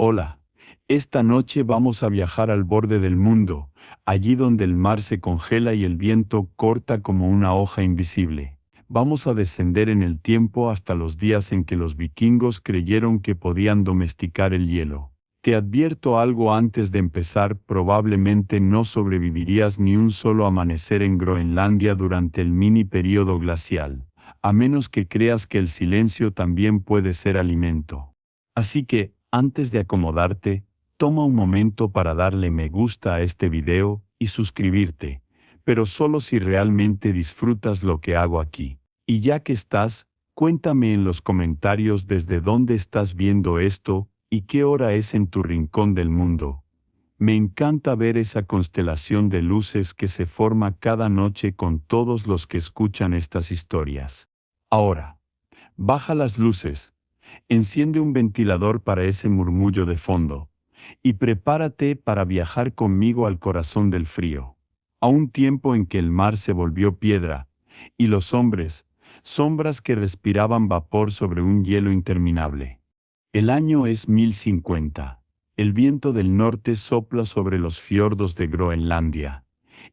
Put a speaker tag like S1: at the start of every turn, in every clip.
S1: Hola, esta noche vamos a viajar al borde del mundo, allí donde el mar se congela y el viento corta como una hoja invisible. Vamos a descender en el tiempo hasta los días en que los vikingos creyeron que podían domesticar el hielo. Te advierto algo antes de empezar, probablemente no sobrevivirías ni un solo amanecer en Groenlandia durante el mini período glacial, a menos que creas que el silencio también puede ser alimento. Así que, antes de acomodarte, toma un momento para darle me gusta a este video y suscribirte, pero solo si realmente disfrutas lo que hago aquí. Y ya que estás, cuéntame en los comentarios desde dónde estás viendo esto y qué hora es en tu rincón del mundo. Me encanta ver esa constelación de luces que se forma cada noche con todos los que escuchan estas historias. Ahora, baja las luces. Enciende un ventilador para ese murmullo de fondo, y prepárate para viajar conmigo al corazón del frío, a un tiempo en que el mar se volvió piedra, y los hombres, sombras que respiraban vapor sobre un hielo interminable. El año es 1050. El viento del norte sopla sobre los fiordos de Groenlandia,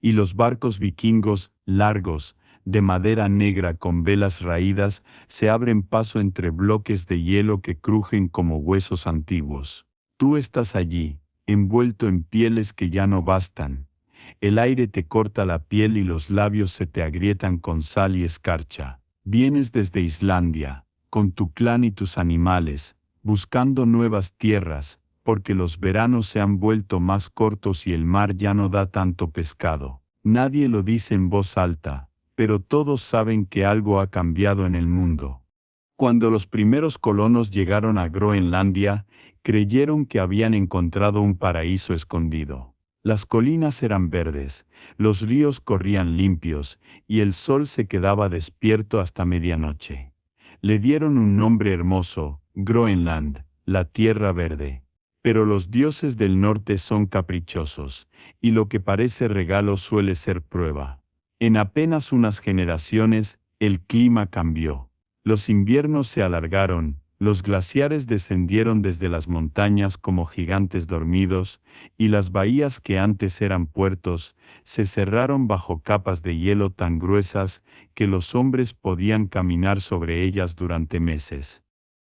S1: y los barcos vikingos, largos, de madera negra con velas raídas, se abren paso entre bloques de hielo que crujen como huesos antiguos. Tú estás allí, envuelto en pieles que ya no bastan. El aire te corta la piel y los labios se te agrietan con sal y escarcha. Vienes desde Islandia, con tu clan y tus animales, buscando nuevas tierras, porque los veranos se han vuelto más cortos y el mar ya no da tanto pescado. Nadie lo dice en voz alta, pero todos saben que algo ha cambiado en el mundo. Cuando los primeros colonos llegaron a Groenlandia, creyeron que habían encontrado un paraíso escondido. Las colinas eran verdes, los ríos corrían limpios, y el sol se quedaba despierto hasta medianoche. Le dieron un nombre hermoso, Groenland, la tierra verde. Pero los dioses del norte son caprichosos, y lo que parece regalo suele ser prueba. En apenas unas generaciones, el clima cambió. Los inviernos se alargaron, los glaciares descendieron desde las montañas como gigantes dormidos, y las bahías que antes eran puertos, se cerraron bajo capas de hielo tan gruesas que los hombres podían caminar sobre ellas durante meses.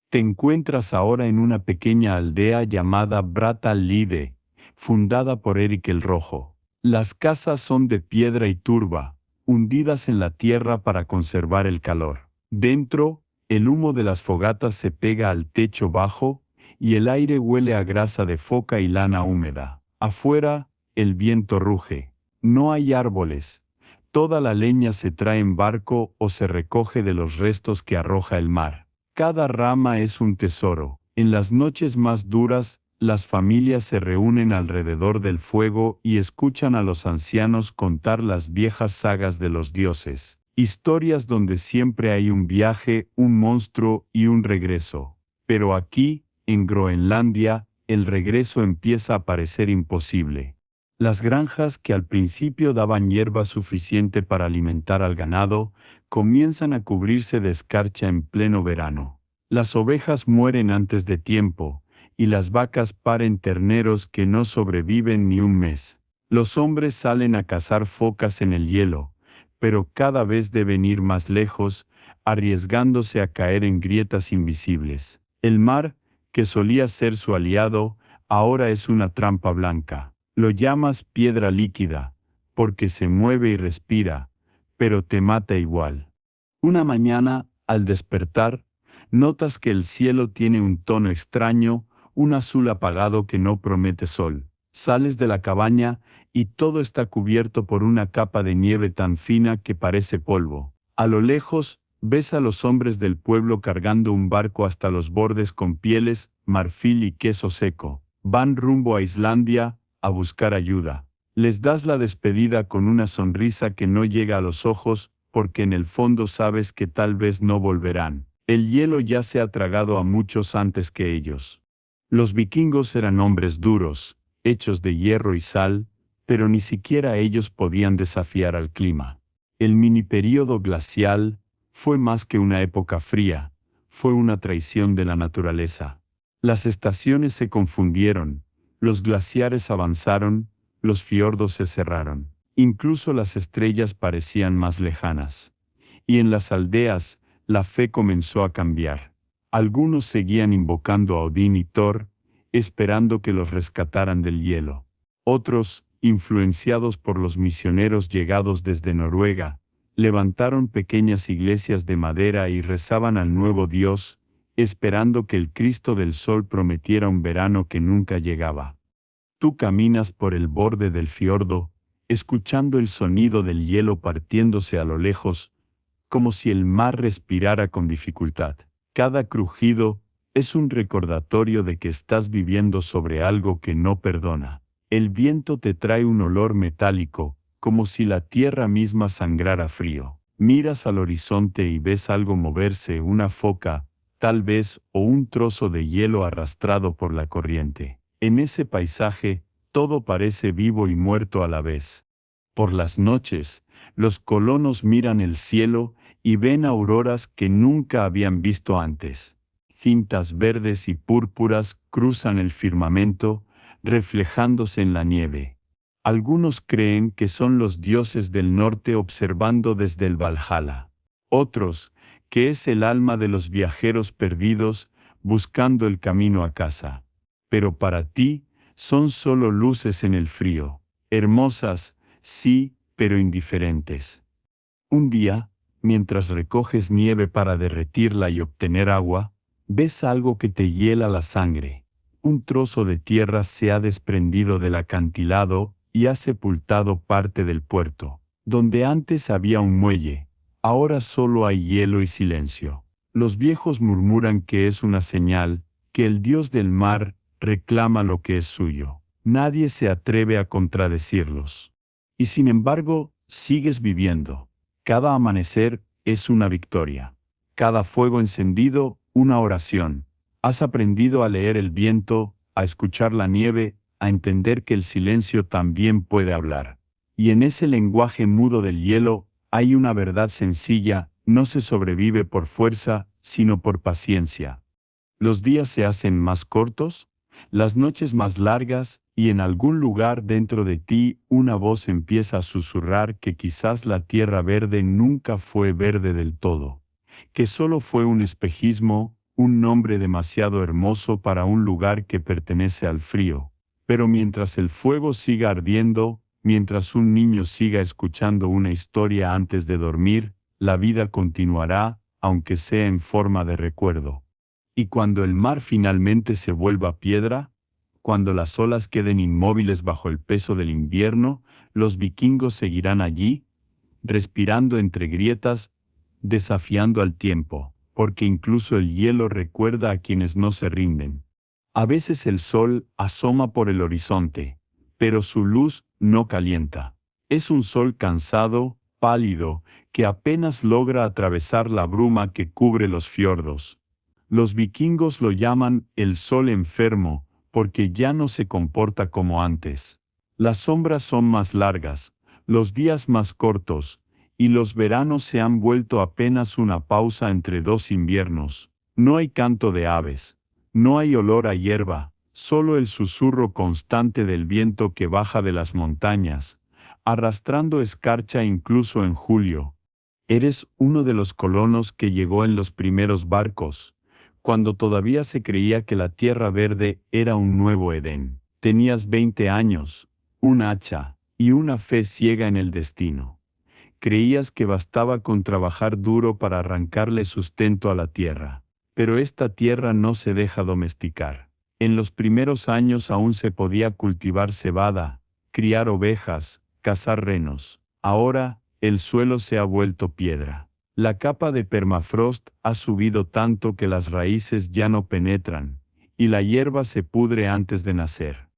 S1: Te encuentras ahora en una pequeña aldea llamada Brattahlide, fundada por Eric el Rojo. Las casas son de piedra y turba, hundidas en la tierra para conservar el calor. Dentro, el humo de las fogatas se pega al techo bajo y el aire huele a grasa de foca y lana húmeda. Afuera, el viento ruge. No hay árboles. Toda la leña se trae en barco o se recoge de los restos que arroja el mar. Cada rama es un tesoro. En las noches más duras, las familias se reúnen alrededor del fuego y escuchan a los ancianos contar las viejas sagas de los dioses. Historias donde siempre hay un viaje, un monstruo y un regreso. Pero aquí, en Groenlandia, el regreso empieza a parecer imposible. Las granjas que al principio daban hierba suficiente para alimentar al ganado, comienzan a cubrirse de escarcha en pleno verano. Las ovejas mueren antes de tiempo, y las vacas paren terneros que no sobreviven ni un mes. Los hombres salen a cazar focas en el hielo, pero cada vez deben ir más lejos, arriesgándose a caer en grietas invisibles. El mar, que solía ser su aliado, ahora es una trampa blanca. Lo llamas piedra líquida, porque se mueve y respira, pero te mata igual. Una mañana, al despertar, notas que el cielo tiene un tono extraño, un azul apagado que no promete sol. Sales de la cabaña y todo está cubierto por una capa de nieve tan fina que parece polvo. A lo lejos, ves a los hombres del pueblo cargando un barco hasta los bordes con pieles, marfil y queso seco. Van rumbo a Islandia, a buscar ayuda. Les das la despedida con una sonrisa que no llega a los ojos, porque en el fondo sabes que tal vez no volverán. El hielo ya se ha tragado a muchos antes que ellos. Los vikingos eran hombres duros, hechos de hierro y sal, pero ni siquiera ellos podían desafiar al clima. El mini período glacial fue más que una época fría, fue una traición de la naturaleza. Las estaciones se confundieron, los glaciares avanzaron, los fiordos se cerraron. Incluso las estrellas parecían más lejanas. Y en las aldeas, la fe comenzó a cambiar. Algunos seguían invocando a Odín y Thor, esperando que los rescataran del hielo. Otros, influenciados por los misioneros llegados desde Noruega, levantaron pequeñas iglesias de madera y rezaban al nuevo Dios, esperando que el Cristo del Sol prometiera un verano que nunca llegaba. Tú caminas por el borde del fiordo, escuchando el sonido del hielo partiéndose a lo lejos, como si el mar respirara con dificultad. Cada crujido es un recordatorio de que estás viviendo sobre algo que no perdona. El viento te trae un olor metálico, como si la tierra misma sangrara frío. Miras al horizonte y ves algo moverse, una foca, tal vez, o un trozo de hielo arrastrado por la corriente. En ese paisaje, todo parece vivo y muerto a la vez. Por las noches, los colonos miran el cielo y ven auroras que nunca habían visto antes. Cintas verdes y púrpuras cruzan el firmamento, reflejándose en la nieve. Algunos creen que son los dioses del norte observando desde el Valhalla. Otros, que es el alma de los viajeros perdidos, buscando el camino a casa. Pero para ti, son solo luces en el frío, hermosas, sí, pero indiferentes. Un día, mientras recoges nieve para derretirla y obtener agua, ves algo que te hiela la sangre. Un trozo de tierra se ha desprendido del acantilado y ha sepultado parte del puerto. Donde antes había un muelle, ahora solo hay hielo y silencio. Los viejos murmuran que es una señal, que el dios del mar reclama lo que es suyo. Nadie se atreve a contradecirlos. Y sin embargo, sigues viviendo. Cada amanecer es una victoria. Cada fuego encendido, una oración. Has aprendido a leer el viento, a escuchar la nieve, a entender que el silencio también puede hablar. Y en ese lenguaje mudo del hielo, hay una verdad sencilla: no se sobrevive por fuerza, sino por paciencia. Los días se hacen más cortos, las noches más largas, y en algún lugar dentro de ti una voz empieza a susurrar que quizás la tierra verde nunca fue verde del todo, que solo fue un espejismo, un nombre demasiado hermoso para un lugar que pertenece al frío. Pero mientras el fuego siga ardiendo, mientras un niño siga escuchando una historia antes de dormir, la vida continuará, aunque sea en forma de recuerdo. Y cuando el mar finalmente se vuelva piedra, cuando las olas queden inmóviles bajo el peso del invierno, los vikingos seguirán allí, respirando entre grietas, desafiando al tiempo, porque incluso el hielo recuerda a quienes no se rinden. A veces el sol asoma por el horizonte, pero su luz no calienta. Es un sol cansado, pálido, que apenas logra atravesar la bruma que cubre los fiordos. Los vikingos lo llaman el sol enfermo, porque ya no se comporta como antes. Las sombras son más largas, los días más cortos, y los veranos se han vuelto apenas una pausa entre dos inviernos. No hay canto de aves, no hay olor a hierba, solo el susurro constante del viento que baja de las montañas, arrastrando escarcha incluso en julio. Eres uno de los colonos que llegó en los primeros barcos, cuando todavía se creía que la tierra verde era un nuevo Edén. Tenías 20 años, un hacha, y una fe ciega en el destino. Creías que bastaba con trabajar duro para arrancarle sustento a la tierra. Pero esta tierra no se deja domesticar. En los primeros años aún se podía cultivar cebada, criar ovejas, cazar renos. Ahora, el suelo se ha vuelto piedra. La capa de permafrost ha subido tanto que las raíces ya no penetran, y la hierba se pudre antes de nacer.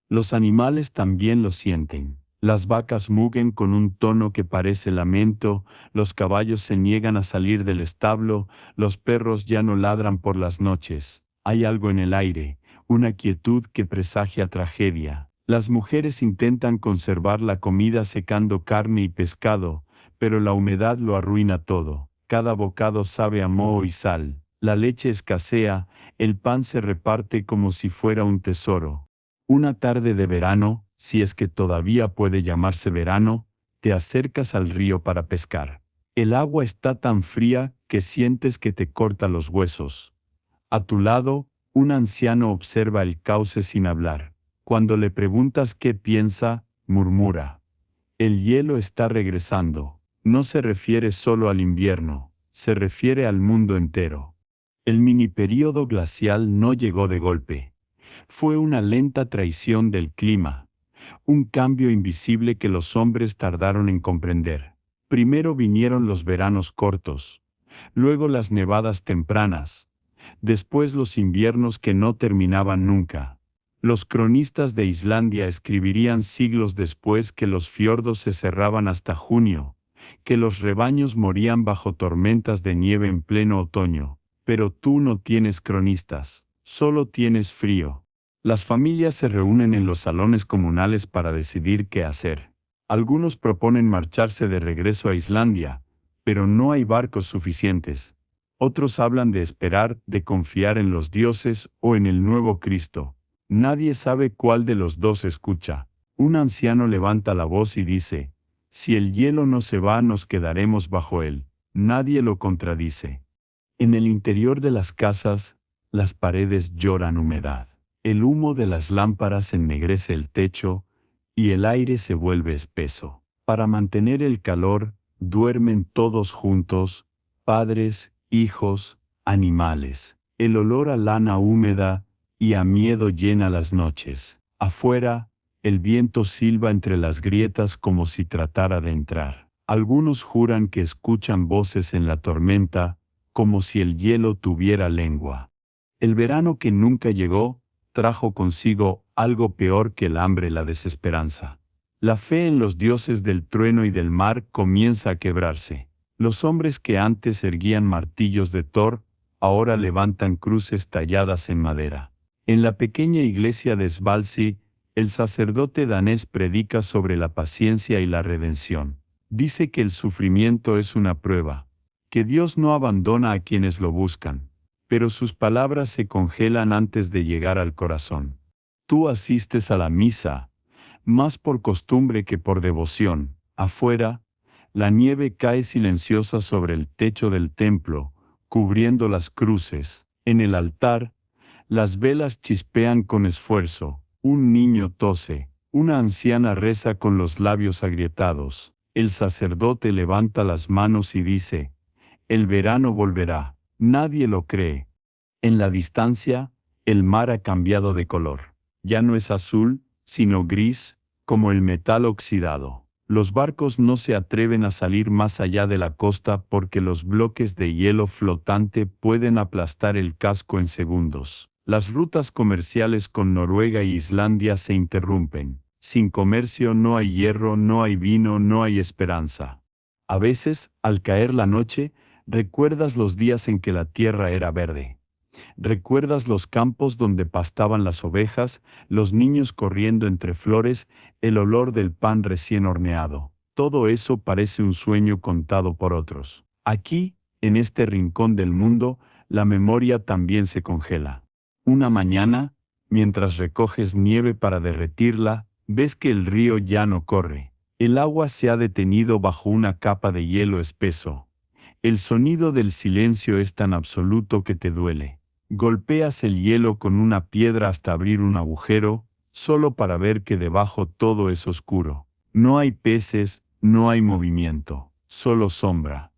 S1: Los animales también lo sienten. Las vacas muguen con un tono que parece lamento, los caballos se niegan a salir del establo, los perros ya no ladran por las noches. Hay algo en el aire, una quietud que presagia tragedia. Las mujeres intentan conservar la comida secando carne y pescado, pero la humedad lo arruina todo. Cada bocado sabe a moho y sal. La leche escasea, el pan se reparte como si fuera un tesoro. Una tarde de verano, si es que todavía puede llamarse verano, te acercas al río para pescar. El agua está tan fría que sientes que te corta los huesos. A tu lado, un anciano observa el cauce sin hablar. Cuando le preguntas qué piensa, murmura: el hielo está regresando. No se refiere solo al invierno, se refiere al mundo entero. El mini período glacial no llegó de golpe. Fue una lenta traición del clima, un cambio invisible que los hombres tardaron en comprender. Primero vinieron los veranos cortos, luego las nevadas tempranas, después los inviernos que no terminaban nunca. Los cronistas de Islandia escribirían siglos después que los fiordos se cerraban hasta junio, que los rebaños morían bajo tormentas de nieve en pleno otoño. Pero tú no tienes cronistas, solo tienes frío. Las familias se reúnen en los salones comunales para decidir qué hacer. Algunos proponen marcharse de regreso a Islandia, pero no hay barcos suficientes. Otros hablan de esperar, de confiar en los dioses o en el nuevo Cristo. Nadie sabe cuál de los dos escucha. Un anciano levanta la voz y dice: si el hielo no se va, nos quedaremos bajo él. Nadie lo contradice. En el interior de las casas, las paredes lloran humedad. El humo de las lámparas ennegrece el techo y el aire se vuelve espeso. Para mantener el calor, duermen todos juntos, padres, hijos, animales. El olor a lana húmeda y a miedo llena las noches. Afuera, el viento silba entre las grietas como si tratara de entrar. Algunos juran que escuchan voces en la tormenta, como si el hielo tuviera lengua. El verano que nunca llegó, trajo consigo algo peor que el hambre y la desesperanza. La fe en los dioses del trueno y del mar comienza a quebrarse. Los hombres que antes erguían martillos de Thor, ahora levantan cruces talladas en madera. En la pequeña iglesia de Svalsi, el sacerdote danés predica sobre la paciencia y la redención. Dice que el sufrimiento es una prueba, que Dios no abandona a quienes lo buscan, pero sus palabras se congelan antes de llegar al corazón. Tú asistes a la misa, más por costumbre que por devoción. Afuera, la nieve cae silenciosa sobre el techo del templo, cubriendo las cruces. En el altar, las velas chispean con esfuerzo. Un niño tose. Una anciana reza con los labios agrietados. El sacerdote levanta las manos y dice: el verano volverá. Nadie lo cree. En la distancia, el mar ha cambiado de color. Ya no es azul, sino gris, como el metal oxidado. Los barcos no se atreven a salir más allá de la costa porque los bloques de hielo flotante pueden aplastar el casco en segundos. Las rutas comerciales con Noruega e Islandia se interrumpen. Sin comercio no hay hierro, no hay vino, no hay esperanza. A veces, al caer la noche, recuerdas los días en que la tierra era verde. Recuerdas los campos donde pastaban las ovejas, los niños corriendo entre flores, el olor del pan recién horneado. Todo eso parece un sueño contado por otros. Aquí, en este rincón del mundo, la memoria también se congela. Una mañana, mientras recoges nieve para derretirla, ves que el río ya no corre. El agua se ha detenido bajo una capa de hielo espeso. El sonido del silencio es tan absoluto que te duele. Golpeas el hielo con una piedra hasta abrir un agujero, solo para ver que debajo todo es oscuro. No hay peces, no hay movimiento, solo sombra.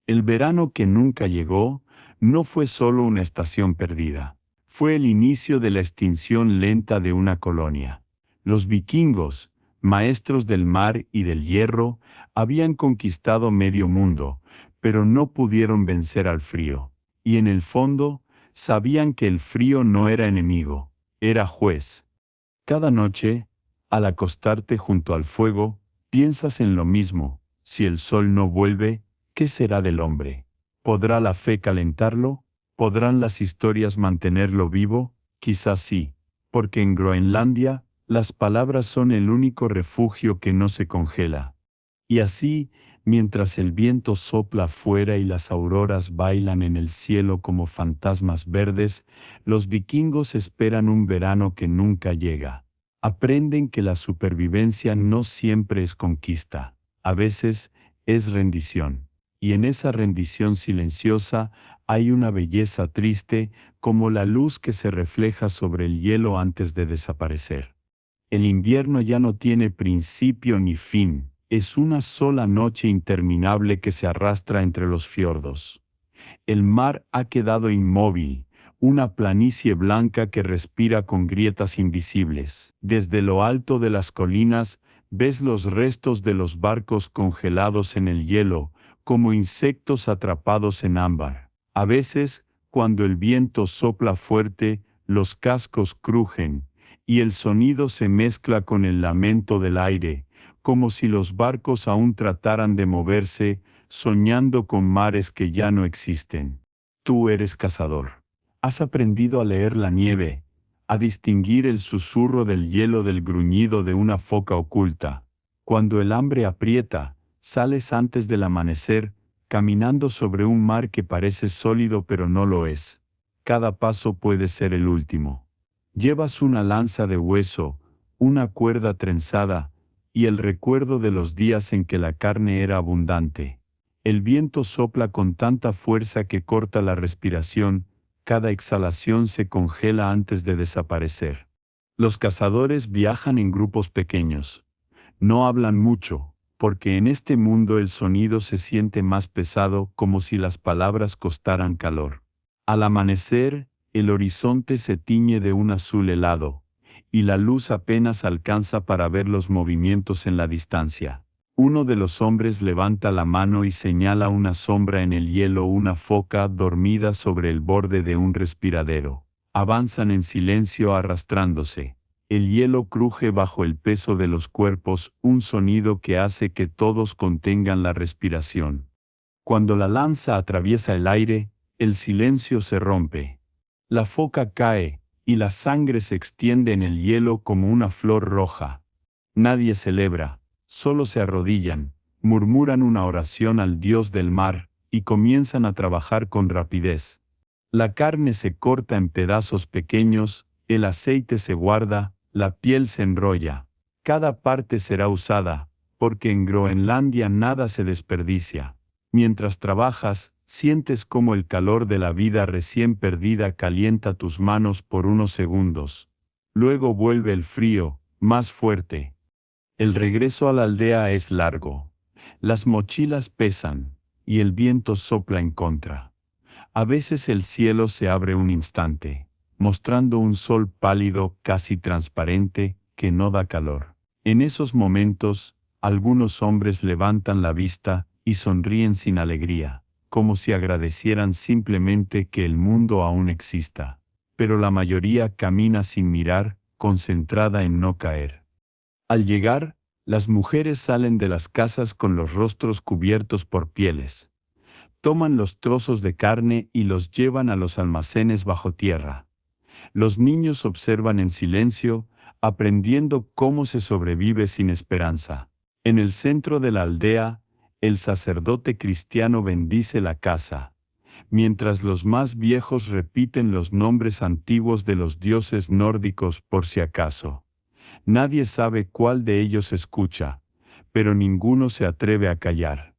S1: El verano que nunca llegó no fue solo una estación perdida. Fue el inicio de la extinción lenta de una colonia. Los vikingos, maestros del mar y del hierro, habían conquistado medio mundo, pero no pudieron vencer al frío. Y en el fondo, sabían que el frío no era enemigo, era juez. Cada noche, al acostarte junto al fuego, piensas en lo mismo: si el sol no vuelve, ¿qué será del hombre? ¿Podrá la fe calentarlo? ¿Podrán las historias mantenerlo vivo? Quizás sí, porque en Groenlandia, las palabras son el único refugio que no se congela. Y así, Mientras el viento sopla afuera y las auroras bailan en el cielo como fantasmas verdes, los vikingos esperan un verano que nunca llega. Aprenden que la supervivencia no siempre es conquista, a veces es rendición. Y en esa rendición silenciosa hay una belleza triste, como la luz que se refleja sobre el hielo antes de desaparecer. El invierno ya no tiene principio ni fin, es una sola noche interminable que se arrastra entre los fiordos. El mar ha quedado inmóvil, una planicie blanca que respira con grietas invisibles. Desde lo alto de las colinas ves los restos de los barcos congelados en el hielo, como insectos atrapados en ámbar. A veces, cuando el viento sopla fuerte, los cascos crujen, y el sonido se mezcla con el lamento del aire, como si los barcos aún trataran de moverse, soñando con mares que ya no existen. Tú eres cazador. Has aprendido a leer la nieve, a distinguir el susurro del hielo del gruñido de una foca oculta. Cuando el hambre aprieta, sales antes del amanecer, caminando sobre un mar que parece sólido pero no lo es. Cada paso puede ser el último. Llevas una lanza de hueso, una cuerda trenzada, y el recuerdo de los días en que la carne era abundante. El viento sopla con tanta fuerza que corta la respiración, cada exhalación se congela antes de desaparecer. Los cazadores viajan en grupos pequeños. No hablan mucho, porque en este mundo el sonido se siente más pesado, como si las palabras costaran calor. Al amanecer, el horizonte se tiñe de un azul helado, y la luz apenas alcanza para ver los movimientos en la distancia. Uno de los hombres levanta la mano y señala una sombra en el hielo, una foca dormida sobre el borde de un respiradero. Avanzan en silencio arrastrándose. El hielo cruje bajo el peso de los cuerpos, un sonido que hace que todos contengan la respiración. Cuando la lanza atraviesa el aire, el silencio se rompe. La foca cae, y la sangre se extiende en el hielo como una flor roja. Nadie celebra, solo se arrodillan, murmuran una oración al dios del mar, y comienzan a trabajar con rapidez. La carne se corta en pedazos pequeños, el aceite se guarda, la piel se enrolla. Cada parte será usada, porque en Groenlandia nada se desperdicia. Mientras trabajas, sientes cómo el calor de la vida recién perdida calienta tus manos por unos segundos. Luego vuelve el frío, más fuerte. El regreso a la aldea es largo. Las mochilas pesan, y el viento sopla en contra. A veces el cielo se abre un instante, mostrando un sol pálido, casi transparente, que no da calor. En esos momentos, algunos hombres levantan la vista y sonríen sin alegría, como si agradecieran simplemente que el mundo aún exista. Pero la mayoría camina sin mirar, concentrada en no caer. Al llegar, las mujeres salen de las casas con los rostros cubiertos por pieles. Toman los trozos de carne y los llevan a los almacenes bajo tierra. Los niños observan en silencio, aprendiendo cómo se sobrevive sin esperanza. En el centro de la aldea, el sacerdote cristiano bendice la casa, mientras los más viejos repiten los nombres antiguos de los dioses nórdicos por si acaso. Nadie sabe cuál de ellos escucha, pero ninguno se atreve a callar.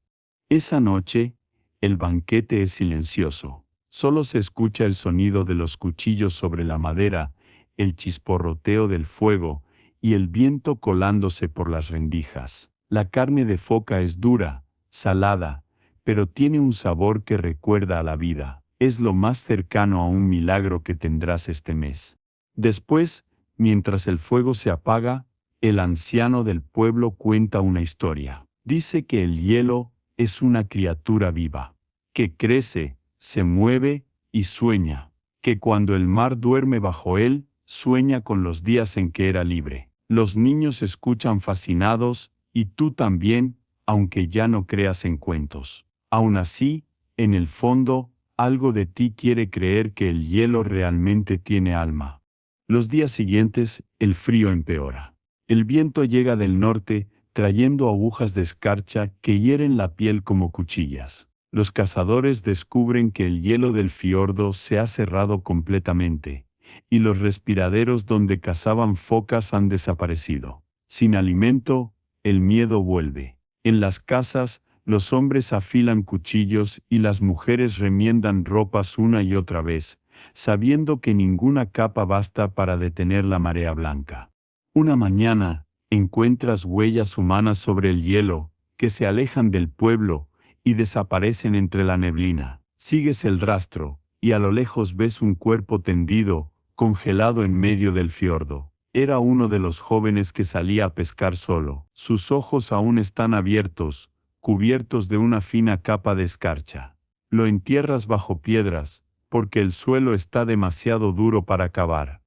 S1: Esa noche, el banquete es silencioso. Solo se escucha el sonido de los cuchillos sobre la madera, el chisporroteo del fuego y el viento colándose por las rendijas. La carne de foca es dura, salada, pero tiene un sabor que recuerda a la vida. Es lo más cercano a un milagro que tendrás este mes. Después, mientras el fuego se apaga, el anciano del pueblo cuenta una historia. Dice que el hielo es una criatura viva, que crece, se mueve y sueña, que cuando el mar duerme bajo él, sueña con los días en que era libre. Los niños escuchan fascinados, y tú también, aunque ya no creas en cuentos. Aún así, en el fondo, algo de ti quiere creer que el hielo realmente tiene alma. Los días siguientes, el frío empeora. El viento llega del norte, trayendo agujas de escarcha que hieren la piel como cuchillas. Los cazadores descubren que el hielo del fiordo se ha cerrado completamente, y los respiraderos donde cazaban focas han desaparecido. Sin alimento, el miedo vuelve. En las casas, los hombres afilan cuchillos y las mujeres remiendan ropas una y otra vez, sabiendo que ninguna capa basta para detener la marea blanca. Una mañana, encuentras huellas humanas sobre el hielo, que se alejan del pueblo y desaparecen entre la neblina. Sigues el rastro, y a lo lejos ves un cuerpo tendido, congelado en medio del fiordo. Era uno de los jóvenes que salía a pescar solo. Sus ojos aún están abiertos, cubiertos de una fina capa de escarcha. Lo entierras bajo piedras, porque el suelo está demasiado duro para cavar.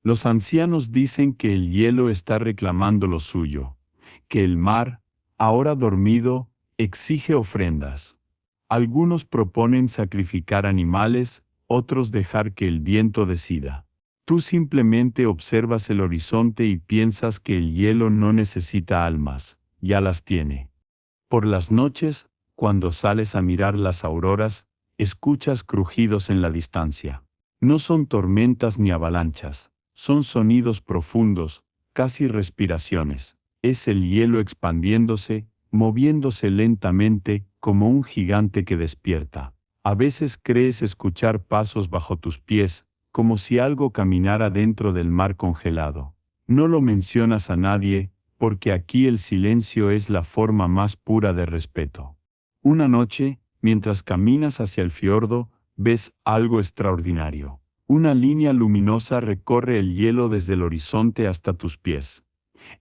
S1: Los ancianos dicen que el hielo está reclamando lo suyo, que el mar, ahora dormido, exige ofrendas. Algunos proponen sacrificar animales, otros dejar que el viento decida. Tú simplemente observas el horizonte y piensas que el hielo no necesita almas, ya las tiene. Por las noches, cuando sales a mirar las auroras, escuchas crujidos en la distancia. No son tormentas ni avalanchas, son sonidos profundos, casi respiraciones. Es el hielo expandiéndose, moviéndose lentamente, como un gigante que despierta. A veces crees escuchar pasos bajo tus pies, como si algo caminara dentro del mar congelado. No lo mencionas a nadie, porque aquí el silencio es la forma más pura de respeto. Una noche, mientras caminas hacia el fiordo, ves algo extraordinario. Una línea luminosa recorre el hielo desde el horizonte hasta tus pies.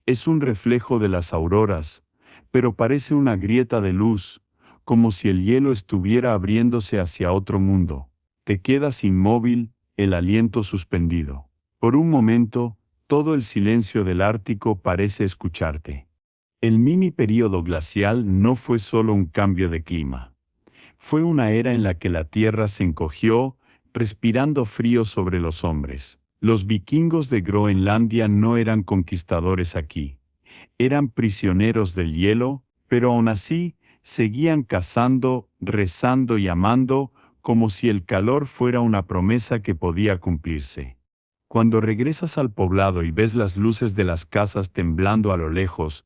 S1: Es un reflejo de las auroras, pero parece una grieta de luz, como si el hielo estuviera abriéndose hacia otro mundo. Te quedas inmóvil, el aliento suspendido. Por un momento, todo el silencio del Ártico parece escucharte. El mini período glacial no fue solo un cambio de clima. Fue una era en la que la tierra se encogió, respirando frío sobre los hombres. Los vikingos de Groenlandia no eran conquistadores aquí. Eran prisioneros del hielo, pero aún así, seguían cazando, rezando y amando, como si el calor fuera una promesa que podía cumplirse. Cuando regresas al poblado y ves las luces de las casas temblando a lo lejos,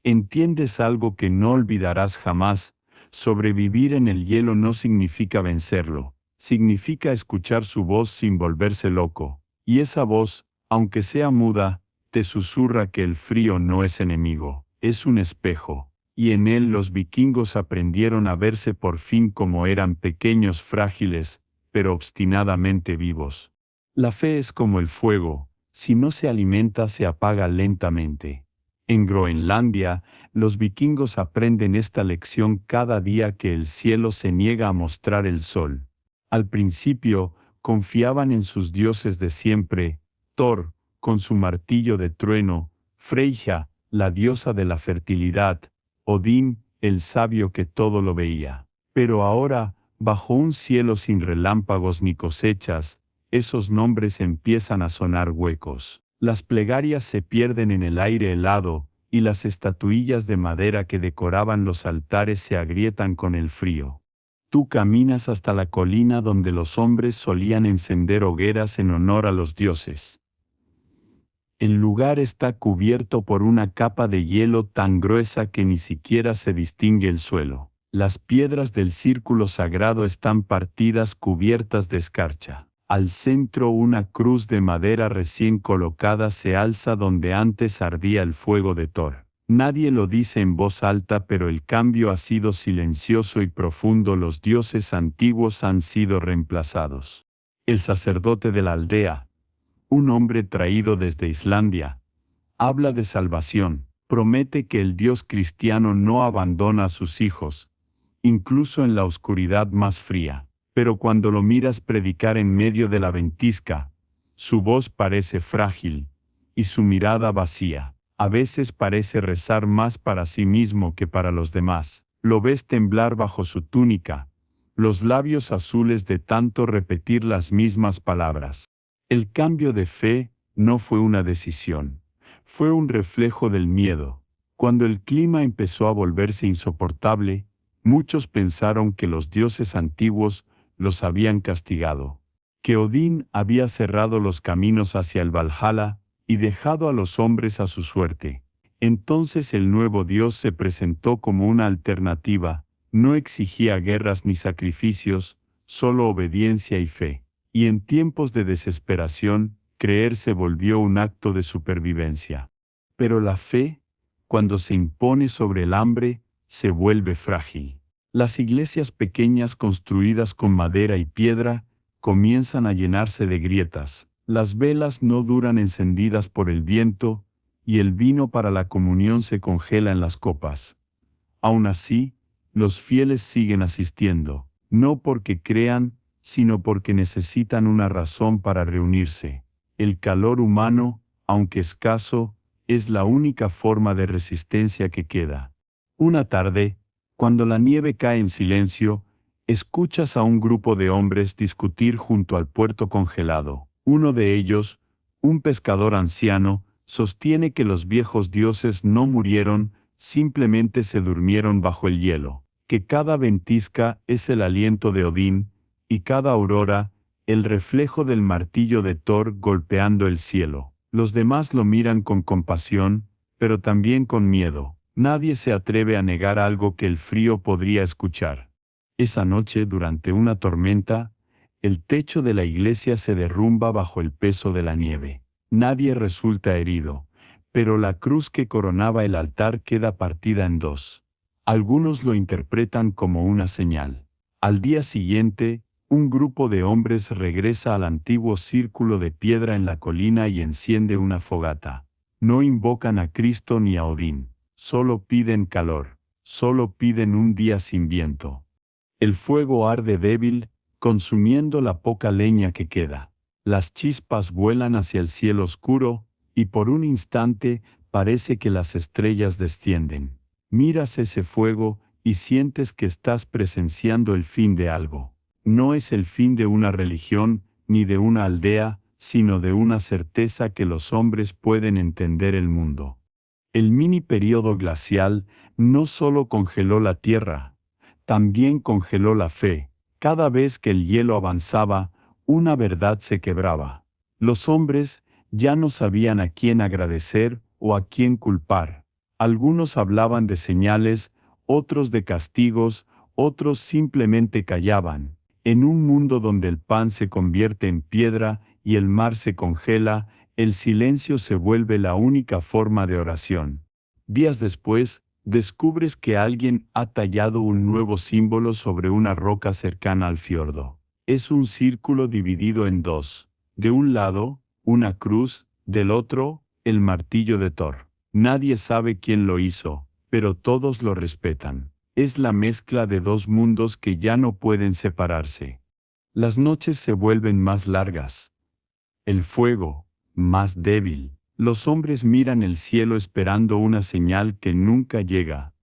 S1: entiendes algo que no olvidarás jamás: sobrevivir en el hielo no significa vencerlo, significa escuchar su voz sin volverse loco, y esa voz, aunque sea muda, te susurra que el frío no es enemigo, es un espejo, y en él los vikingos aprendieron a verse por fin como eran: pequeños, frágiles, pero obstinadamente vivos. La fe es como el fuego, si no se alimenta se apaga lentamente. En Groenlandia, los vikingos aprenden esta lección cada día que el cielo se niega a mostrar el sol. Al principio, confiaban en sus dioses de siempre: Thor, con su martillo de trueno; Freyja, la diosa de la fertilidad; Odín, el sabio que todo lo veía. Pero ahora, bajo un cielo sin relámpagos ni cosechas, esos nombres empiezan a sonar huecos. Las plegarias se pierden en el aire helado, y las estatuillas de madera que decoraban los altares se agrietan con el frío. Tú caminas hasta la colina donde los hombres solían encender hogueras en honor a los dioses. El lugar está cubierto por una capa de hielo tan gruesa que ni siquiera se distingue el suelo. Las piedras del círculo sagrado están partidas, cubiertas de escarcha. Al centro, una cruz de madera recién colocada se alza donde antes ardía el fuego de Thor. Nadie lo dice en voz alta, pero el cambio ha sido silencioso y profundo: los dioses antiguos han sido reemplazados. El sacerdote de la aldea, un hombre traído desde Islandia, habla de salvación, promete que el Dios cristiano no abandona a sus hijos, incluso en la oscuridad más fría. Pero cuando lo miras predicar en medio de la ventisca, su voz parece frágil, y su mirada vacía. A veces parece rezar más para sí mismo que para los demás. Lo ves temblar bajo su túnica, los labios azules de tanto repetir las mismas palabras. El cambio de fe no fue una decisión, fue un reflejo del miedo. Cuando el clima empezó a volverse insoportable, muchos pensaron que los dioses antiguos los habían castigado, que Odín había cerrado los caminos hacia el Valhalla y dejado a los hombres a su suerte. Entonces el nuevo dios se presentó como una alternativa, no exigía guerras ni sacrificios, solo obediencia y fe. Y en tiempos de desesperación, creer se volvió un acto de supervivencia. Pero la fe, cuando se impone sobre el hambre, se vuelve frágil. Las iglesias pequeñas construidas con madera y piedra comienzan a llenarse de grietas. Las velas no duran encendidas por el viento y el vino para la comunión se congela en las copas. Aún así, los fieles siguen asistiendo, no porque crean, sino porque necesitan una razón para reunirse. El calor humano, aunque escaso, es la única forma de resistencia que queda. Una tarde, cuando la nieve cae en silencio, escuchas a un grupo de hombres discutir junto al puerto congelado. Uno de ellos, un pescador anciano, sostiene que los viejos dioses no murieron, simplemente se durmieron bajo el hielo, que cada ventisca es el aliento de Odín, y cada aurora, el reflejo del martillo de Thor golpeando el cielo. Los demás lo miran con compasión, pero también con miedo. Nadie se atreve a negar algo que el frío podría escuchar. Esa noche, durante una tormenta, el techo de la iglesia se derrumba bajo el peso de la nieve. Nadie resulta herido, pero la cruz que coronaba el altar queda partida en dos. Algunos lo interpretan como una señal. Al día siguiente, un grupo de hombres regresa al antiguo círculo de piedra en la colina y enciende una fogata. No invocan a Cristo ni a Odín, solo piden calor, solo piden un día sin viento. El fuego arde débil, consumiendo la poca leña que queda. Las chispas vuelan hacia el cielo oscuro, y por un instante parece que las estrellas descienden. Miras ese fuego y sientes que estás presenciando el fin de algo. No es el fin de una religión, ni de una aldea, sino de una certeza que los hombres pueden entender el mundo. El mini período glacial no solo congeló la tierra, también congeló la fe. Cada vez que el hielo avanzaba, una verdad se quebraba. Los hombres ya no sabían a quién agradecer o a quién culpar. Algunos hablaban de señales, otros de castigos, otros simplemente callaban. En un mundo donde el pan se convierte en piedra y el mar se congela, el silencio se vuelve la única forma de oración. Días después, descubres que alguien ha tallado un nuevo símbolo sobre una roca cercana al fiordo. Es un círculo dividido en dos. De un lado, una cruz, del otro, el martillo de Thor. Nadie sabe quién lo hizo, pero todos lo respetan. Es la mezcla de dos mundos que ya no pueden separarse. Las noches se vuelven más largas. El fuego, más débil. Los hombres miran el cielo esperando una señal que nunca llega.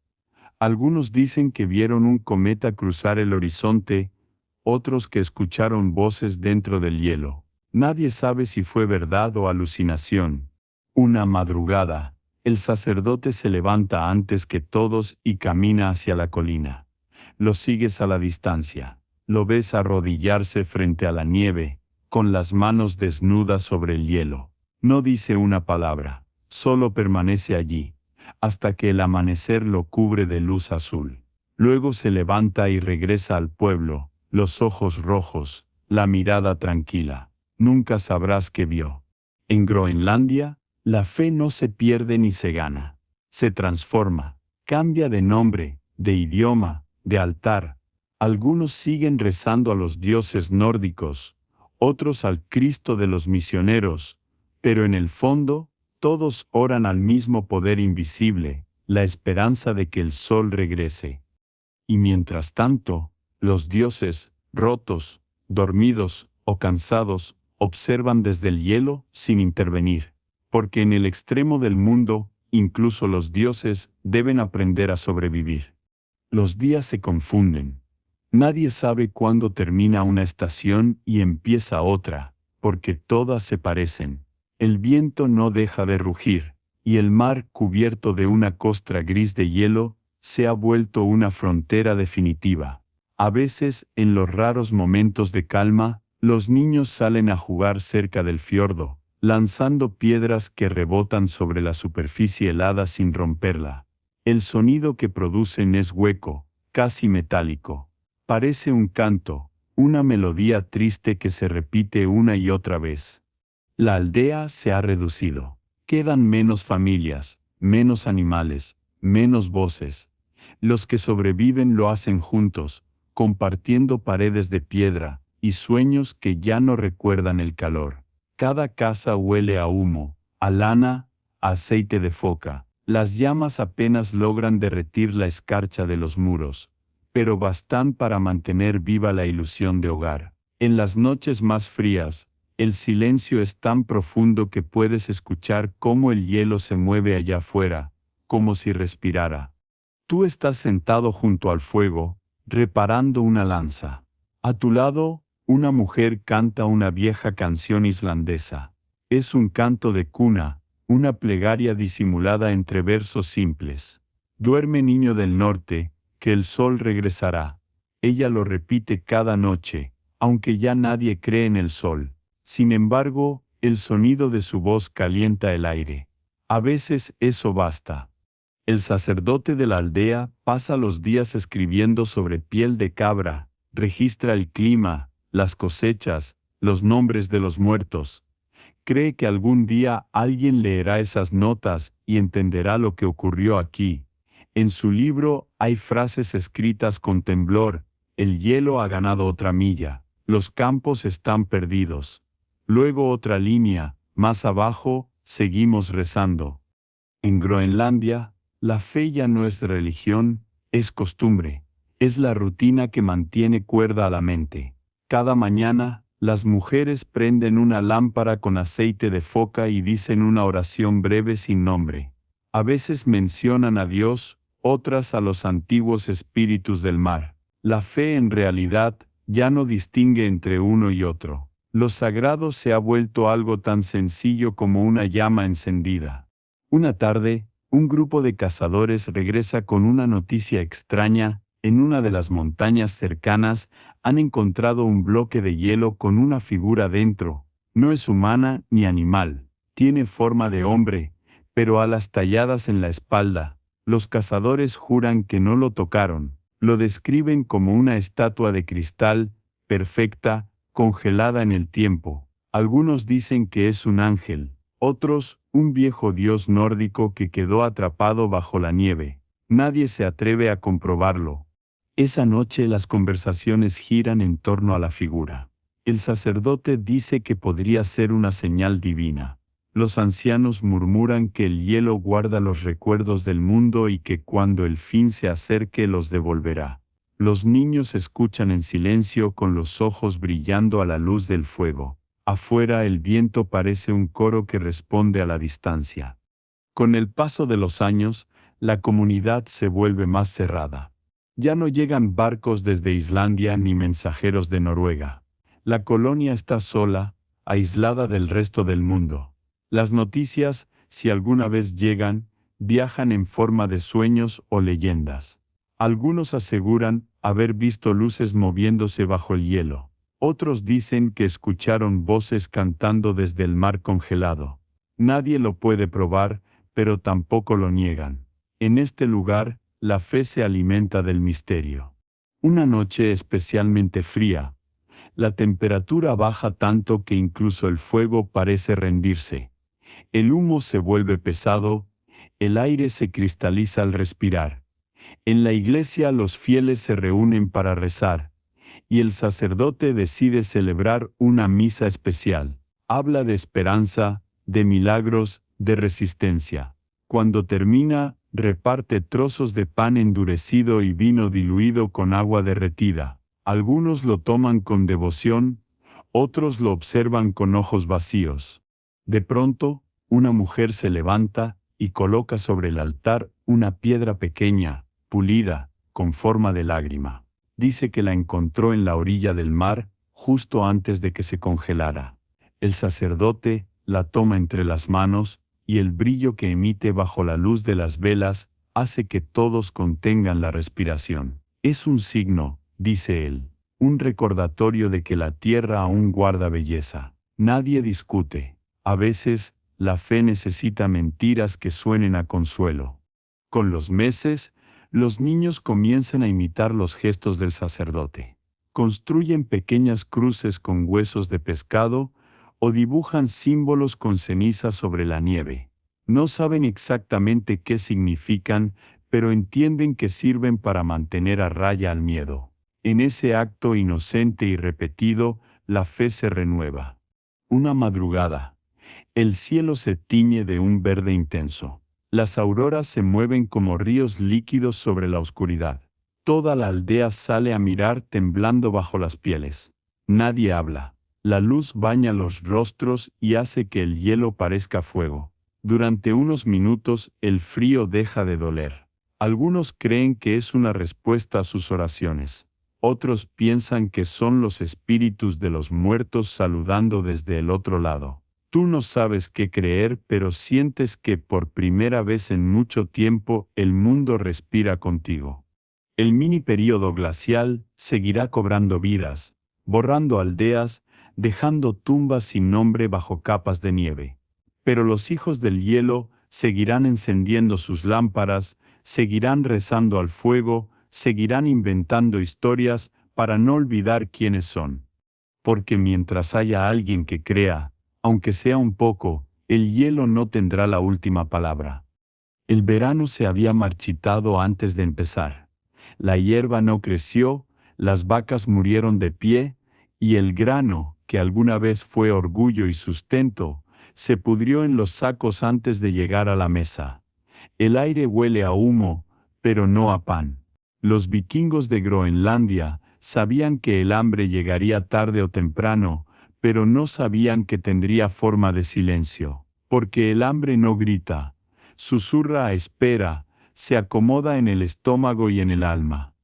S1: Algunos dicen que vieron un cometa cruzar el horizonte, otros que escucharon voces dentro del hielo. Nadie sabe si fue verdad o alucinación. Una madrugada, el sacerdote se levanta antes que todos y camina hacia la colina. Lo sigues a la distancia. Lo ves arrodillarse frente a la nieve, con las manos desnudas sobre el hielo. No dice una palabra, solo permanece allí, hasta que el amanecer lo cubre de luz azul. Luego se levanta y regresa al pueblo, los ojos rojos, la mirada tranquila. Nunca sabrás qué vio. En Groenlandia, la fe no se pierde ni se gana. Se transforma, cambia de nombre, de idioma, de altar. Algunos siguen rezando a los dioses nórdicos, otros al Cristo de los misioneros, pero en el fondo, todos oran al mismo poder invisible, la esperanza de que el sol regrese. Y mientras tanto, los dioses, rotos, dormidos o cansados, observan desde el hielo sin intervenir, porque en el extremo del mundo, incluso los dioses deben aprender a sobrevivir. Los días se confunden. Nadie sabe cuándo termina una estación y empieza otra, porque todas se parecen. El viento no deja de rugir, y el mar, cubierto de una costra gris de hielo, se ha vuelto una frontera definitiva. A veces, en los raros momentos de calma, los niños salen a jugar cerca del fiordo, lanzando piedras que rebotan sobre la superficie helada sin romperla. El sonido que producen es hueco, casi metálico. Parece un canto, una melodía triste que se repite una y otra vez. La aldea se ha reducido. Quedan menos familias, menos animales, menos voces. Los que sobreviven lo hacen juntos, compartiendo paredes de piedra y sueños que ya no recuerdan el calor. Cada casa huele a humo, a lana, a aceite de foca. Las llamas apenas logran derretir la escarcha de los muros, pero bastan para mantener viva la ilusión de hogar. En las noches más frías, el silencio es tan profundo que puedes escuchar cómo el hielo se mueve allá afuera, como si respirara. Tú estás sentado junto al fuego, reparando una lanza. A tu lado, una mujer canta una vieja canción islandesa. Es un canto de cuna, una plegaria disimulada entre versos simples. Duerme, niño del norte, que el sol regresará. Ella lo repite cada noche, aunque ya nadie cree en el sol. Sin embargo, el sonido de su voz calienta el aire. A veces eso basta. El sacerdote de la aldea pasa los días escribiendo sobre piel de cabra, registra el clima, las cosechas, los nombres de los muertos. Cree que algún día alguien leerá esas notas y entenderá lo que ocurrió aquí. En su libro hay frases escritas con temblor: el hielo ha ganado otra milla, los campos están perdidos. Luego otra línea, más abajo, seguimos rezando. En Groenlandia, la fe ya no es religión, es costumbre. Es la rutina que mantiene cuerda a la mente. Cada mañana, las mujeres prenden una lámpara con aceite de foca y dicen una oración breve sin nombre. A veces mencionan a Dios, otras a los antiguos espíritus del mar. La fe en realidad ya no distingue entre uno y otro. Lo sagrado se ha vuelto algo tan sencillo como una llama encendida. Una tarde, un grupo de cazadores regresa con una noticia extraña. En una de las montañas cercanas han encontrado un bloque de hielo con una figura dentro. No es humana ni animal. Tiene forma de hombre, pero alas talladas en la espalda. Los cazadores juran que no lo tocaron. Lo describen como una estatua de cristal, perfecta, congelada en el tiempo. Algunos dicen que es un ángel, otros, un viejo dios nórdico que quedó atrapado bajo la nieve. Nadie se atreve a comprobarlo. Esa noche las conversaciones giran en torno a la figura. El sacerdote dice que podría ser una señal divina. Los ancianos murmuran que el hielo guarda los recuerdos del mundo y que cuando el fin se acerque los devolverá. Los niños escuchan en silencio con los ojos brillando a la luz del fuego. Afuera el viento parece un coro que responde a la distancia. Con el paso de los años, la comunidad se vuelve más cerrada. Ya no llegan barcos desde Islandia ni mensajeros de Noruega. La colonia está sola, aislada del resto del mundo. Las noticias, si alguna vez llegan, viajan en forma de sueños o leyendas. Algunos aseguran haber visto luces moviéndose bajo el hielo. Otros dicen que escucharon voces cantando desde el mar congelado. Nadie lo puede probar, pero tampoco lo niegan. En este lugar, la fe se alimenta del misterio. Una noche especialmente fría. La temperatura baja tanto que incluso el fuego parece rendirse. El humo se vuelve pesado, el aire se cristaliza al respirar. En la iglesia los fieles se reúnen para rezar, y el sacerdote decide celebrar una misa especial. Habla de esperanza, de milagros, de resistencia. Cuando termina, reparte trozos de pan endurecido y vino diluido con agua derretida. Algunos lo toman con devoción, otros lo observan con ojos vacíos. De pronto, una mujer se levanta y coloca sobre el altar una piedra pequeña, pulida, con forma de lágrima. Dice que la encontró en la orilla del mar, justo antes de que se congelara. El sacerdote la toma entre las manos y el brillo que emite bajo la luz de las velas hace que todos contengan la respiración. Es un signo, dice él, un recordatorio de que la tierra aún guarda belleza. Nadie discute. A veces, la fe necesita mentiras que suenen a consuelo. Con los meses, los niños comienzan a imitar los gestos del sacerdote. Construyen pequeñas cruces con huesos de pescado o dibujan símbolos con ceniza sobre la nieve. No saben exactamente qué significan, pero entienden que sirven para mantener a raya al miedo. En ese acto inocente y repetido, la fe se renueva. Una madrugada. El cielo se tiñe de un verde intenso. Las auroras se mueven como ríos líquidos sobre la oscuridad. Toda la aldea sale a mirar temblando bajo las pieles. Nadie habla. La luz baña los rostros y hace que el hielo parezca fuego. Durante unos minutos el frío deja de doler. Algunos creen que es una respuesta a sus oraciones. Otros piensan que son los espíritus de los muertos saludando desde el otro lado. Tú no sabes qué creer, pero sientes que por primera vez en mucho tiempo el mundo respira contigo. El mini período glacial seguirá cobrando vidas, borrando aldeas, dejando tumbas sin nombre bajo capas de nieve. Pero los hijos del hielo seguirán encendiendo sus lámparas, seguirán rezando al fuego, seguirán inventando historias para no olvidar quiénes son. Porque mientras haya alguien que crea, aunque sea un poco, el hielo no tendrá la última palabra. El verano se había marchitado antes de empezar. La hierba no creció, las vacas murieron de pie, y el grano, que alguna vez fue orgullo y sustento, se pudrió en los sacos antes de llegar a la mesa. El aire huele a humo, pero no a pan. Los vikingos de Groenlandia sabían que el hambre llegaría tarde o temprano, pero no sabían que tendría forma de silencio, porque el hambre no grita, susurra a espera, se acomoda en el estómago y en el alma.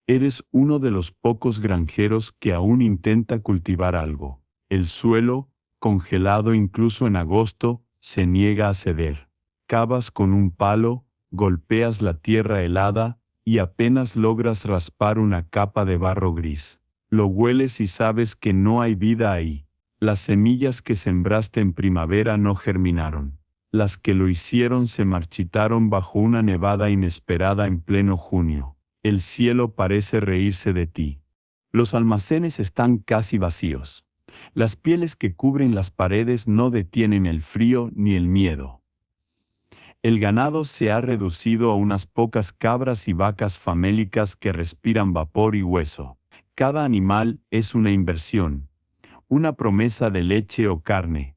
S1: Eres uno de los pocos granjeros que aún intenta cultivar algo. El suelo, congelado incluso en agosto, se niega a ceder. Cavas con un palo, golpeas la tierra helada y apenas logras raspar una capa de barro gris. Lo hueles y sabes que no hay vida ahí. Las semillas que sembraste en primavera no germinaron. Las que lo hicieron se marchitaron bajo una nevada inesperada en pleno junio. El cielo parece reírse de ti. Los almacenes están casi vacíos. Las pieles que cubren las paredes no detienen el frío ni el miedo. El ganado se ha reducido a unas pocas cabras y vacas famélicas que respiran vapor y hueso. Cada animal es una inversión, una promesa de leche o carne,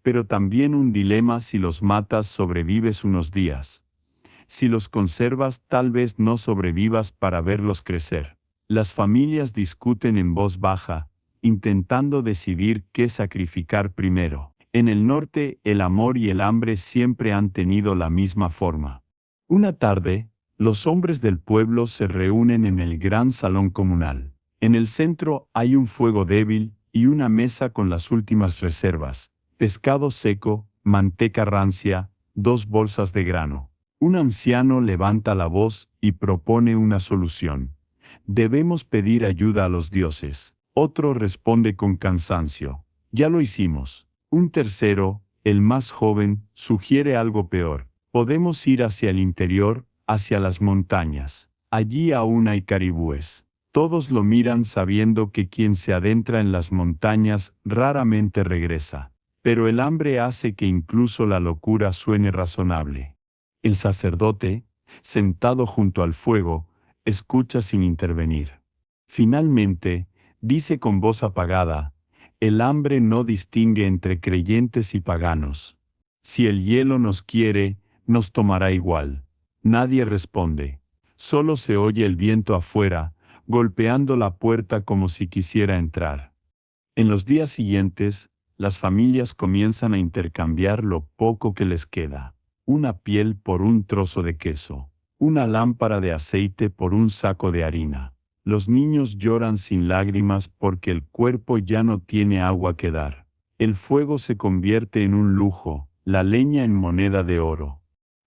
S1: pero también un dilema: si los matas sobrevives unos días. Si los conservas tal vez no sobrevivas para verlos crecer. Las familias discuten en voz baja, intentando decidir qué sacrificar primero. En el norte, el amor y el hambre siempre han tenido la misma forma. Una tarde, los hombres del pueblo se reúnen en el gran salón comunal. En el centro hay un fuego débil y una mesa con las últimas reservas: pescado seco, manteca rancia, 2 bolsas de grano. Un anciano levanta la voz y propone una solución. Debemos pedir ayuda a los dioses. Otro responde con cansancio: ya lo hicimos. Un tercero, el más joven, sugiere algo peor: podemos ir hacia el interior, hacia las montañas. Allí aún hay caribúes. Todos lo miran sabiendo que quien se adentra en las montañas raramente regresa. Pero el hambre hace que incluso la locura suene razonable. El sacerdote, sentado junto al fuego, escucha sin intervenir. Finalmente, dice con voz apagada: el hambre no distingue entre creyentes y paganos. Si el hielo nos quiere, nos tomará igual. Nadie responde. Solo se oye el viento afuera, golpeando la puerta como si quisiera entrar. En los días siguientes, las familias comienzan a intercambiar lo poco que les queda: una piel por un trozo de queso, una lámpara de aceite por un saco de harina. Los niños lloran sin lágrimas porque el cuerpo ya no tiene agua que dar. El fuego se convierte en un lujo, la leña en moneda de oro.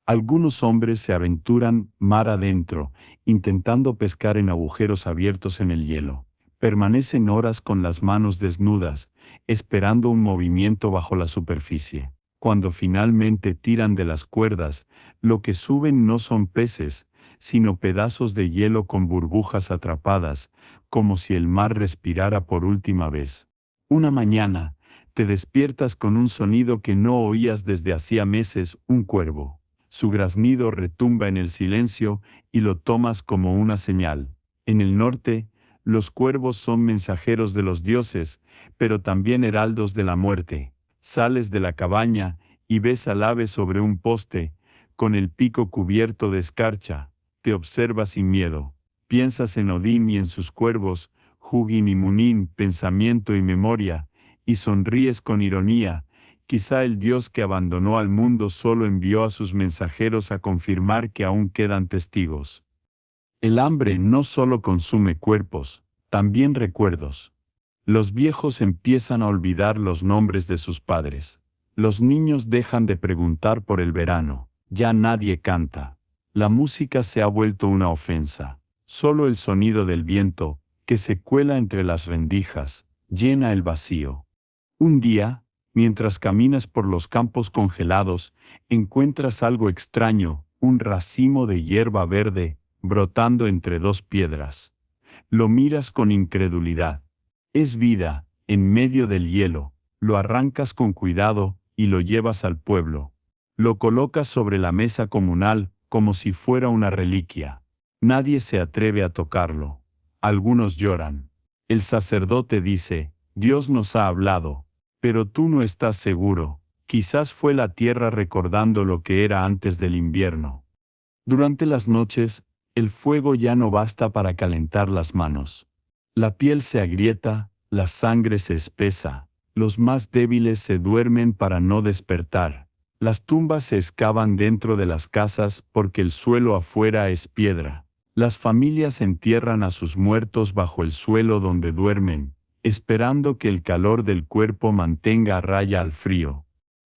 S1: Algunos hombres se aventuran mar adentro, intentando pescar en agujeros abiertos en el hielo. Permanecen horas con las manos desnudas, esperando un movimiento bajo la superficie. Cuando finalmente tiran de las cuerdas, lo que suben no son peces, sino pedazos de hielo con burbujas atrapadas, como si el mar respirara por última vez. Una mañana, te despiertas con un sonido que no oías desde hacía meses, un cuervo. Su graznido retumba en el silencio y lo tomas como una señal. En el norte, los cuervos son mensajeros de los dioses, pero también heraldos de la muerte. Sales de la cabaña y ves al ave sobre un poste, con el pico cubierto de escarcha. Te observa sin miedo. Piensas en Odín y en sus cuervos, Hugin y Munin, pensamiento y memoria, y sonríes con ironía. Quizá el Dios que abandonó al mundo solo envió a sus mensajeros a confirmar que aún quedan testigos. El hambre no solo consume cuerpos, también recuerdos. Los viejos empiezan a olvidar los nombres de sus padres. Los niños dejan de preguntar por el verano. Ya nadie canta. La música se ha vuelto una ofensa. Solo el sonido del viento, que se cuela entre las rendijas, llena el vacío. Un día, mientras caminas por los campos congelados, encuentras algo extraño, un racimo de hierba verde, brotando entre dos piedras. Lo miras con incredulidad. Es vida, en medio del hielo. Lo arrancas con cuidado y lo llevas al pueblo. Lo colocas sobre la mesa comunal como si fuera una reliquia. Nadie se atreve a tocarlo. Algunos lloran. El sacerdote dice, Dios nos ha hablado, pero tú no estás seguro. Quizás fue la tierra recordando lo que era antes del invierno. Durante las noches, el fuego ya no basta para calentar las manos. La piel se agrieta, la sangre se espesa, los más débiles se duermen para no despertar. Las tumbas se excavan dentro de las casas porque el suelo afuera es piedra. Las familias entierran a sus muertos bajo el suelo donde duermen, esperando que el calor del cuerpo mantenga a raya al frío.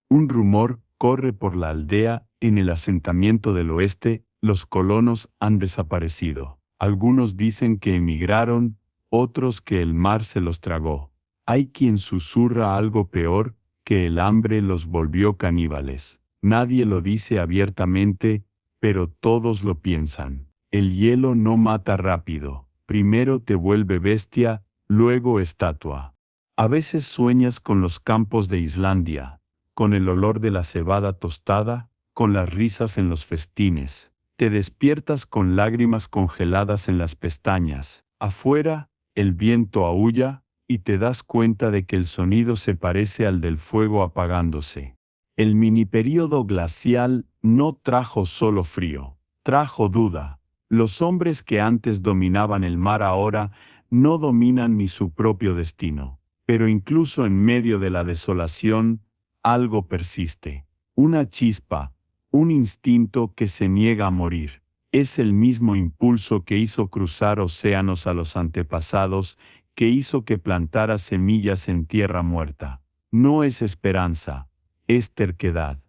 S1: Un rumor corre por la aldea, en el asentamiento del oeste, los colonos han desaparecido. Algunos dicen que emigraron, otros que el mar se los tragó. Hay quien susurra algo peor, que el hambre los volvió caníbales. Nadie lo dice abiertamente, pero todos lo piensan. El hielo no mata rápido. Primero te vuelve bestia, luego estatua. A veces sueñas con los campos de Islandia, con el olor de la cebada tostada, con las risas en los festines. Te despiertas con lágrimas congeladas en las pestañas. Afuera, el viento aúlla, y te das cuenta de que el sonido se parece al del fuego apagándose. El miniperíodo glacial no trajo solo frío, trajo duda. Los hombres que antes dominaban el mar ahora no dominan ni su propio destino. Pero incluso en medio de la desolación, algo persiste. Una chispa, un instinto que se niega a morir. Es el mismo impulso que hizo cruzar océanos a los antepasados, que hizo que plantara semillas en tierra muerta. No es esperanza, es terquedad.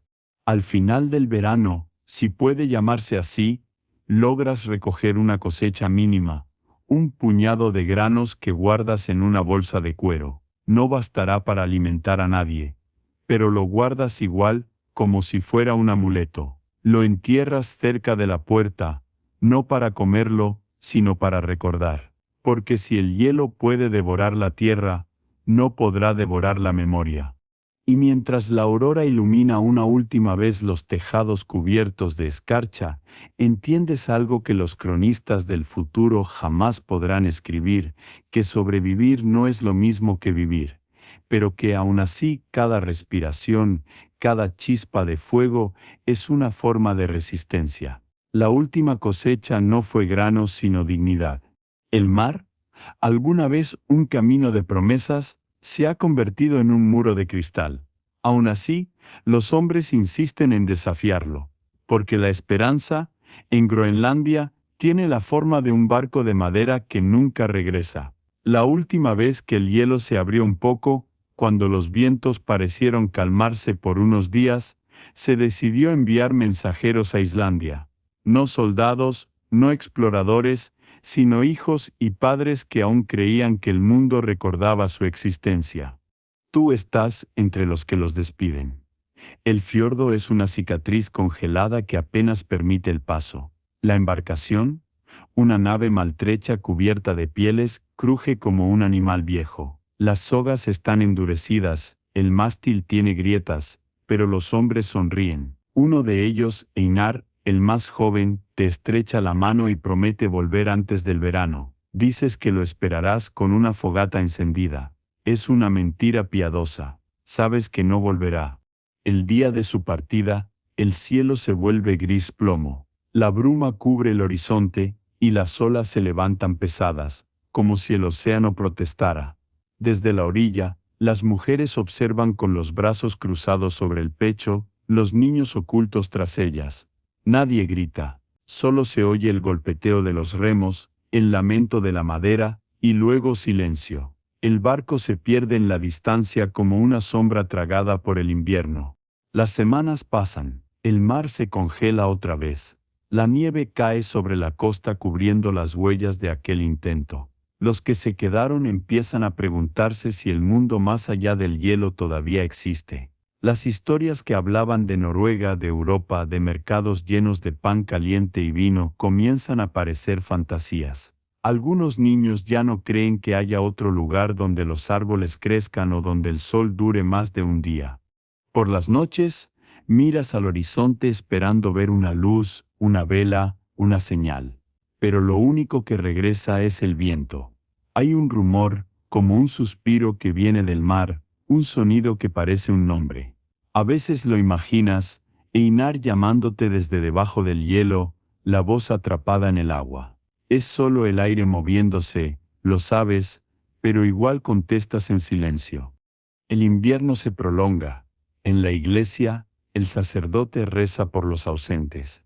S1: Al final del verano, si puede llamarse así, logras recoger una cosecha mínima, un puñado de granos que guardas en una bolsa de cuero. No bastará para alimentar a nadie, pero lo guardas igual, como si fuera un amuleto. Lo entierras cerca de la puerta, no para comerlo, sino para recordar. Porque si el hielo puede devorar la tierra, no podrá devorar la memoria. Y mientras la aurora ilumina una última vez los tejados cubiertos de escarcha, entiendes algo que los cronistas del futuro jamás podrán escribir, que sobrevivir no es lo mismo que vivir, pero que aún así cada respiración, cada chispa de fuego es una forma de resistencia. La última cosecha no fue grano sino dignidad. El mar, alguna vez un camino de promesas, se ha convertido en un muro de cristal. Aún así, los hombres insisten en desafiarlo, porque la esperanza, en Groenlandia, tiene la forma de un barco de madera que nunca regresa. La última vez que el hielo se abrió un poco, cuando los vientos parecieron calmarse por unos días, Se decidió enviar mensajeros a Islandia, no soldados, no exploradores, sino hijos y padres que aún creían que el mundo recordaba su existencia. Tú estás entre los que los despiden. El fiordo es una cicatriz congelada que apenas permite el paso. La embarcación, una nave maltrecha cubierta de pieles, cruje como un animal viejo. Las sogas están endurecidas, el mástil tiene grietas, pero los hombres sonríen. Uno de ellos, Einar, el más joven, te estrecha la mano y promete volver antes del verano. Dices que lo esperarás con una fogata encendida. Es una mentira piadosa. Sabes que no volverá. El día de su partida, el cielo se vuelve gris plomo. La bruma cubre el horizonte, y las olas se levantan pesadas, como si el océano protestara. Desde la orilla, las mujeres observan con los brazos cruzados sobre el pecho, los niños ocultos tras ellas. Nadie grita, solo se oye el golpeteo de los remos, el lamento de la madera, y luego silencio. El barco se pierde en la distancia como una sombra tragada por el invierno. Las semanas pasan, el mar se congela otra vez. La nieve cae sobre la costa cubriendo las huellas de aquel intento. Los que se quedaron empiezan a preguntarse si el mundo más allá del hielo todavía existe. Las historias que hablaban de Noruega, de Europa, de mercados llenos de pan caliente y vino, comienzan a parecer fantasías. Algunos niños ya no creen que haya otro lugar donde los árboles crezcan o donde el sol dure más de un día. Por las noches, miras al horizonte esperando ver una luz, una vela, una señal. Pero lo único que regresa es el viento. Hay un rumor, como un suspiro que viene del mar, un sonido que parece un nombre. A veces lo imaginas, Einar llamándote desde debajo del hielo, la voz atrapada en el agua. Es solo el aire moviéndose, lo sabes, pero igual contestas en silencio. El invierno se prolonga. En la iglesia, el sacerdote reza por los ausentes.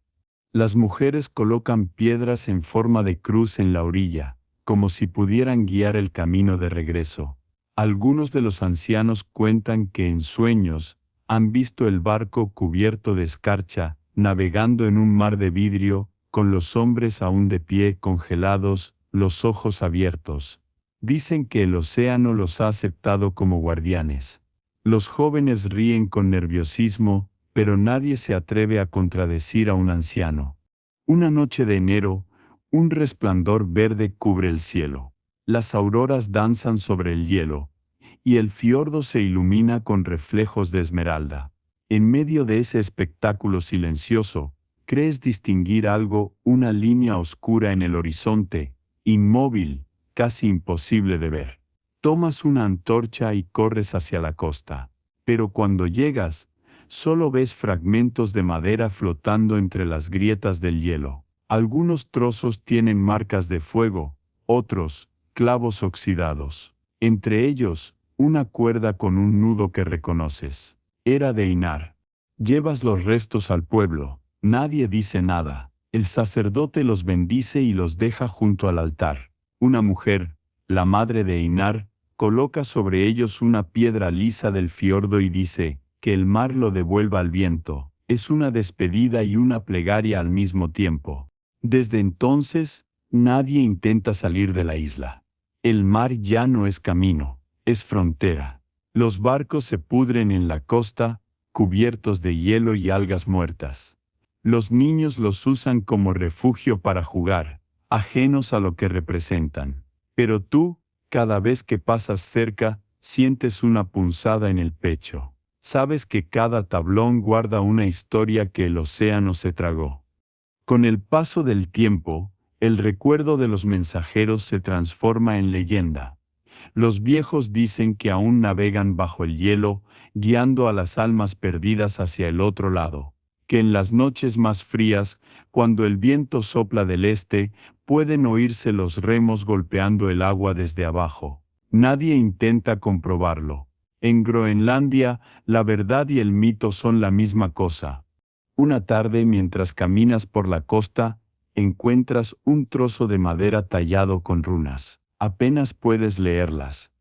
S1: Las mujeres colocan piedras en forma de cruz en la orilla, como si pudieran guiar el camino de regreso. Algunos de los ancianos cuentan que en sueños han visto el barco cubierto de escarcha, navegando en un mar de vidrio, con los hombres aún de pie congelados, los ojos abiertos. Dicen que el océano los ha aceptado como guardianes. Los jóvenes ríen con nerviosismo, pero nadie se atreve a contradecir a un anciano. Una noche de enero, un resplandor verde cubre el cielo. Las auroras danzan sobre el hielo, y el fiordo se ilumina con reflejos de esmeralda. En medio de ese espectáculo silencioso, crees distinguir algo, una línea oscura en el horizonte, inmóvil, casi imposible de ver. Tomas una antorcha y corres hacia la costa. Pero cuando llegas, solo ves fragmentos de madera flotando entre las grietas del hielo. Algunos trozos tienen marcas de fuego, otros, clavos oxidados. Entre ellos, una cuerda con un nudo que reconoces. Era de Einar. Llevas los restos al pueblo. Nadie dice nada. El sacerdote los bendice y los deja junto al altar. Una mujer, la madre de Einar, coloca sobre ellos una piedra lisa del fiordo y dice, que el mar lo devuelva al viento. Es una despedida y una plegaria al mismo tiempo. Desde entonces, nadie intenta salir de la isla. El mar ya no es camino, es frontera. Los barcos se pudren en la costa, cubiertos de hielo y algas muertas. Los niños los usan como refugio para jugar, ajenos a lo que representan. Pero tú, cada vez que pasas cerca, sientes una punzada en el pecho. Sabes que cada tablón guarda una historia que el océano se tragó. Con el paso del tiempo, el recuerdo de los mensajeros se transforma en leyenda. Los viejos dicen que aún navegan bajo el hielo, guiando a las almas perdidas hacia el otro lado, que en las noches más frías, cuando el viento sopla del este, pueden oírse los remos golpeando el agua desde abajo. Nadie intenta comprobarlo. En Groenlandia, la verdad y el mito son la misma cosa. Una tarde, mientras caminas por la costa, encuentras un trozo de madera tallado con runas. Apenas puedes leerlas,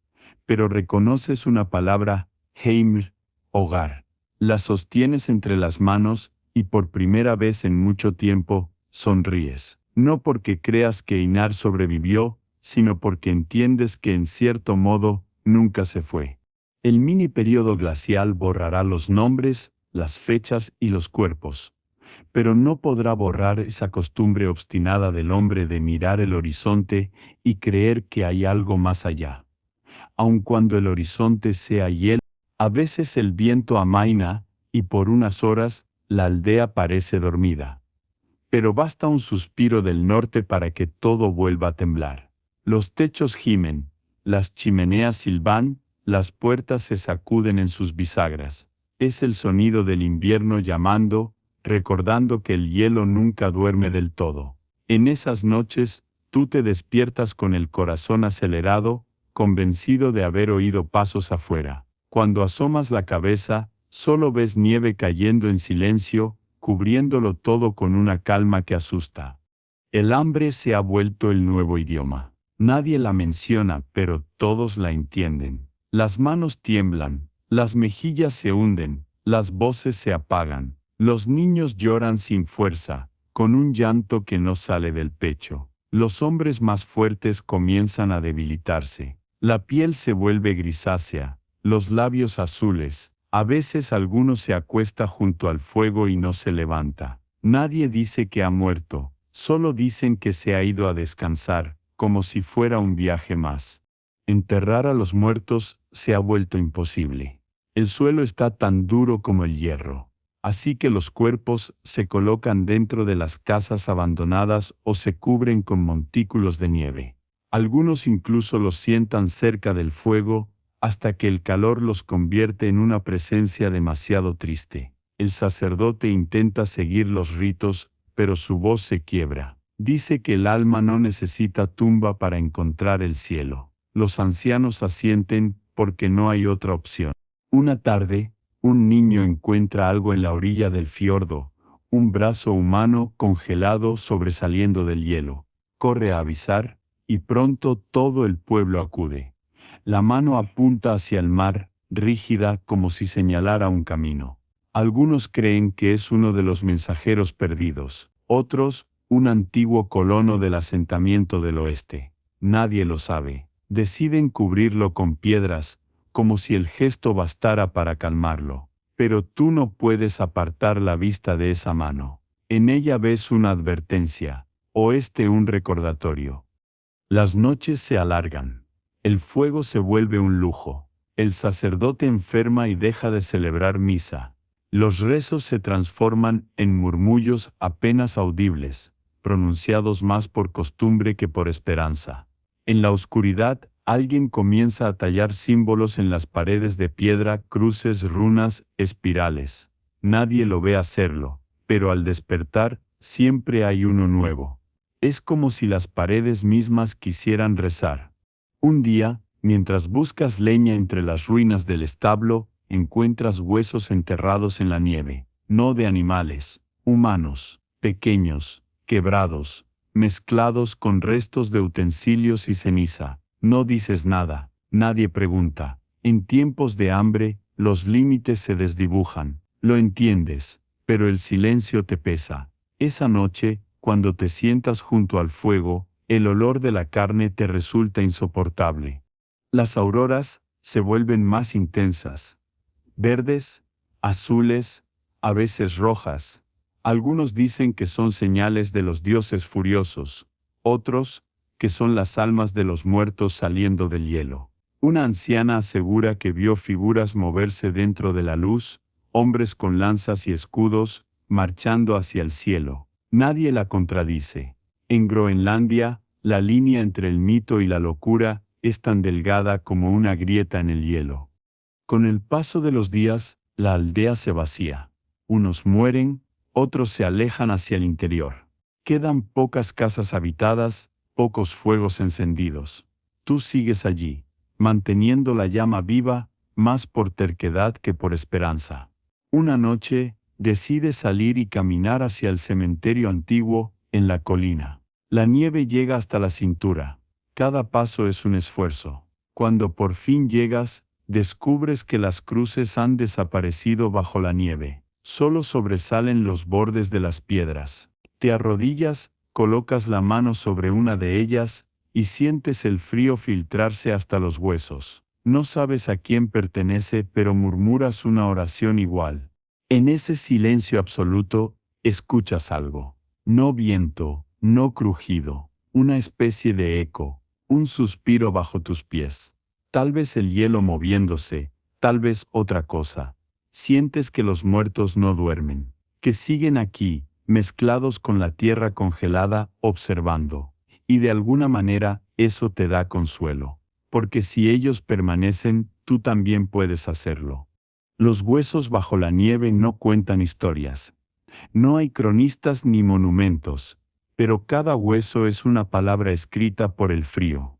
S1: pero reconoces una palabra, Heimr, hogar. La sostienes entre las manos y por primera vez en mucho tiempo, sonríes. No porque creas que Einar sobrevivió, sino porque entiendes que en cierto modo, nunca se fue. El mini periodo glacial borrará los nombres, las fechas y los cuerpos, pero no podrá borrar esa costumbre obstinada del hombre de mirar el horizonte y creer que hay algo más allá. Aun cuando el horizonte sea hielo, a veces el viento amaina, y por unas horas, la aldea parece dormida. Pero basta un suspiro del norte para que todo vuelva a temblar. Los techos gimen, las chimeneas silban, las puertas se sacuden en sus bisagras. Es el sonido del invierno llamando, recordando que el hielo nunca duerme del todo. En esas noches, tú te despiertas con el corazón acelerado, convencido de haber oído pasos afuera. Cuando asomas la cabeza, solo ves nieve cayendo en silencio, cubriéndolo todo con una calma que asusta. El hambre se ha vuelto el nuevo idioma. Nadie la menciona, pero todos la entienden. Las manos tiemblan, las mejillas se hunden, las voces se apagan. Los niños lloran sin fuerza, con un llanto que no sale del pecho. Los hombres más fuertes comienzan a debilitarse. La piel se vuelve grisácea, los labios azules. A veces alguno se acuesta junto al fuego y no se levanta. Nadie dice que ha muerto, solo dicen que se ha ido a descansar, como si fuera un viaje más. Enterrar a los muertos se ha vuelto imposible. El suelo está tan duro como el hierro. Así que los cuerpos se colocan dentro de las casas abandonadas o se cubren con montículos de nieve. Algunos incluso los sientan cerca del fuego, hasta que el calor los convierte en una presencia demasiado triste. El sacerdote intenta seguir los ritos, pero su voz se quiebra. Dice que el alma no necesita tumba para encontrar el cielo. Los ancianos asienten porque no hay otra opción. Una tarde, un niño encuentra algo en la orilla del fiordo, un brazo humano congelado sobresaliendo del hielo. Corre a avisar, y pronto todo el pueblo acude. La mano apunta hacia el mar, rígida como si señalara un camino. Algunos creen que es uno de los mensajeros perdidos, otros, un antiguo colono del asentamiento del oeste. Nadie lo sabe. Deciden cubrirlo con piedras, como si el gesto bastara para calmarlo. Pero tú no puedes apartar la vista de esa mano. En ella ves una advertencia, o un recordatorio. Las noches se alargan. El fuego se vuelve un lujo. El sacerdote enferma y deja de celebrar misa. Los rezos se transforman en murmullos apenas audibles, pronunciados más por costumbre que por esperanza. En la oscuridad, alguien comienza a tallar símbolos en las paredes de piedra, cruces, runas, espirales. Nadie lo ve hacerlo, pero al despertar, siempre hay uno nuevo. Es como si las paredes mismas quisieran rezar. Un día, mientras buscas leña entre las ruinas del establo, encuentras huesos enterrados en la nieve, no de animales, humanos, pequeños, quebrados, mezclados con restos de utensilios y ceniza. No dices nada, nadie pregunta. En tiempos de hambre, los límites se desdibujan. Lo entiendes, pero el silencio te pesa. Esa noche, cuando te sientas junto al fuego, el olor de la carne te resulta insoportable. Las auroras se vuelven más intensas. Verdes, azules, a veces rojas. Algunos dicen que son señales de los dioses furiosos, otros, que son las almas de los muertos saliendo del hielo. Una anciana asegura que vio figuras moverse dentro de la luz, hombres con lanzas y escudos, marchando hacia el cielo. Nadie la contradice. En Groenlandia, la línea entre el mito y la locura es tan delgada como una grieta en el hielo. Con el paso de los días, la aldea se vacía. Unos mueren, otros se alejan hacia el interior. Quedan pocas casas habitadas, pocos fuegos encendidos. Tú sigues allí, manteniendo la llama viva, más por terquedad que por esperanza. Una noche, decides salir y caminar hacia el cementerio antiguo, en la colina. La nieve llega hasta la cintura. Cada paso es un esfuerzo. Cuando por fin llegas, Descubres que las cruces han desaparecido bajo la nieve. Solo sobresalen los bordes de las piedras. Te arrodillas, colocas la mano sobre una de ellas, y sientes el frío filtrarse hasta los huesos. No sabes a quién pertenece, pero murmuras una oración igual. En ese silencio absoluto, escuchas algo. No viento, no crujido, una especie de eco, un suspiro bajo tus pies. Tal vez el hielo moviéndose, tal vez otra cosa. Sientes que los muertos no duermen, que siguen aquí, mezclados con la tierra congelada, observando. Y de alguna manera, eso te da consuelo. Porque si ellos permanecen, tú también puedes hacerlo. Los huesos bajo la nieve no cuentan historias. No hay cronistas ni monumentos, pero cada hueso es una palabra escrita por el frío.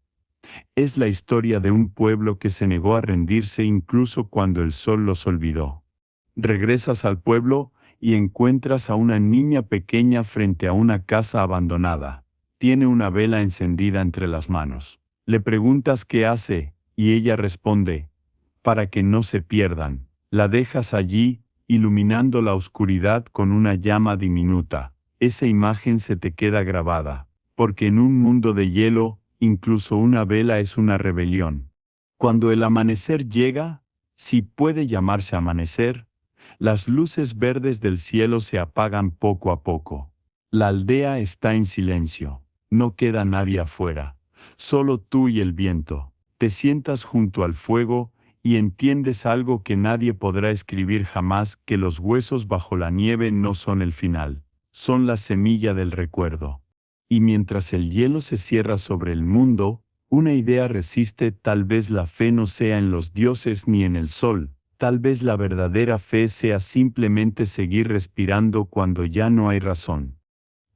S1: Es la historia de un pueblo que se negó a rendirse incluso cuando el sol los olvidó. Regresas al pueblo y encuentras a una niña pequeña frente a una casa abandonada. Tiene una vela encendida entre las manos. Le preguntas qué hace, y ella responde, para que no se pierdan. La dejas allí, iluminando la oscuridad con una llama diminuta. Esa imagen se te queda grabada, porque en un mundo de hielo, incluso una vela es una rebelión. Cuando el amanecer llega, si puede llamarse amanecer, las luces verdes del cielo se apagan poco a poco. La aldea está en silencio. No queda nadie afuera. Solo tú y el viento. Te sientas junto al fuego y entiendes algo que nadie podrá escribir jamás, que los huesos bajo la nieve no son el final. Son la semilla del recuerdo. Y mientras el hielo se cierra sobre el mundo, una idea resiste. Tal vez la fe no sea en los dioses ni en el sol. Tal vez la verdadera fe sea simplemente seguir respirando cuando ya no hay razón.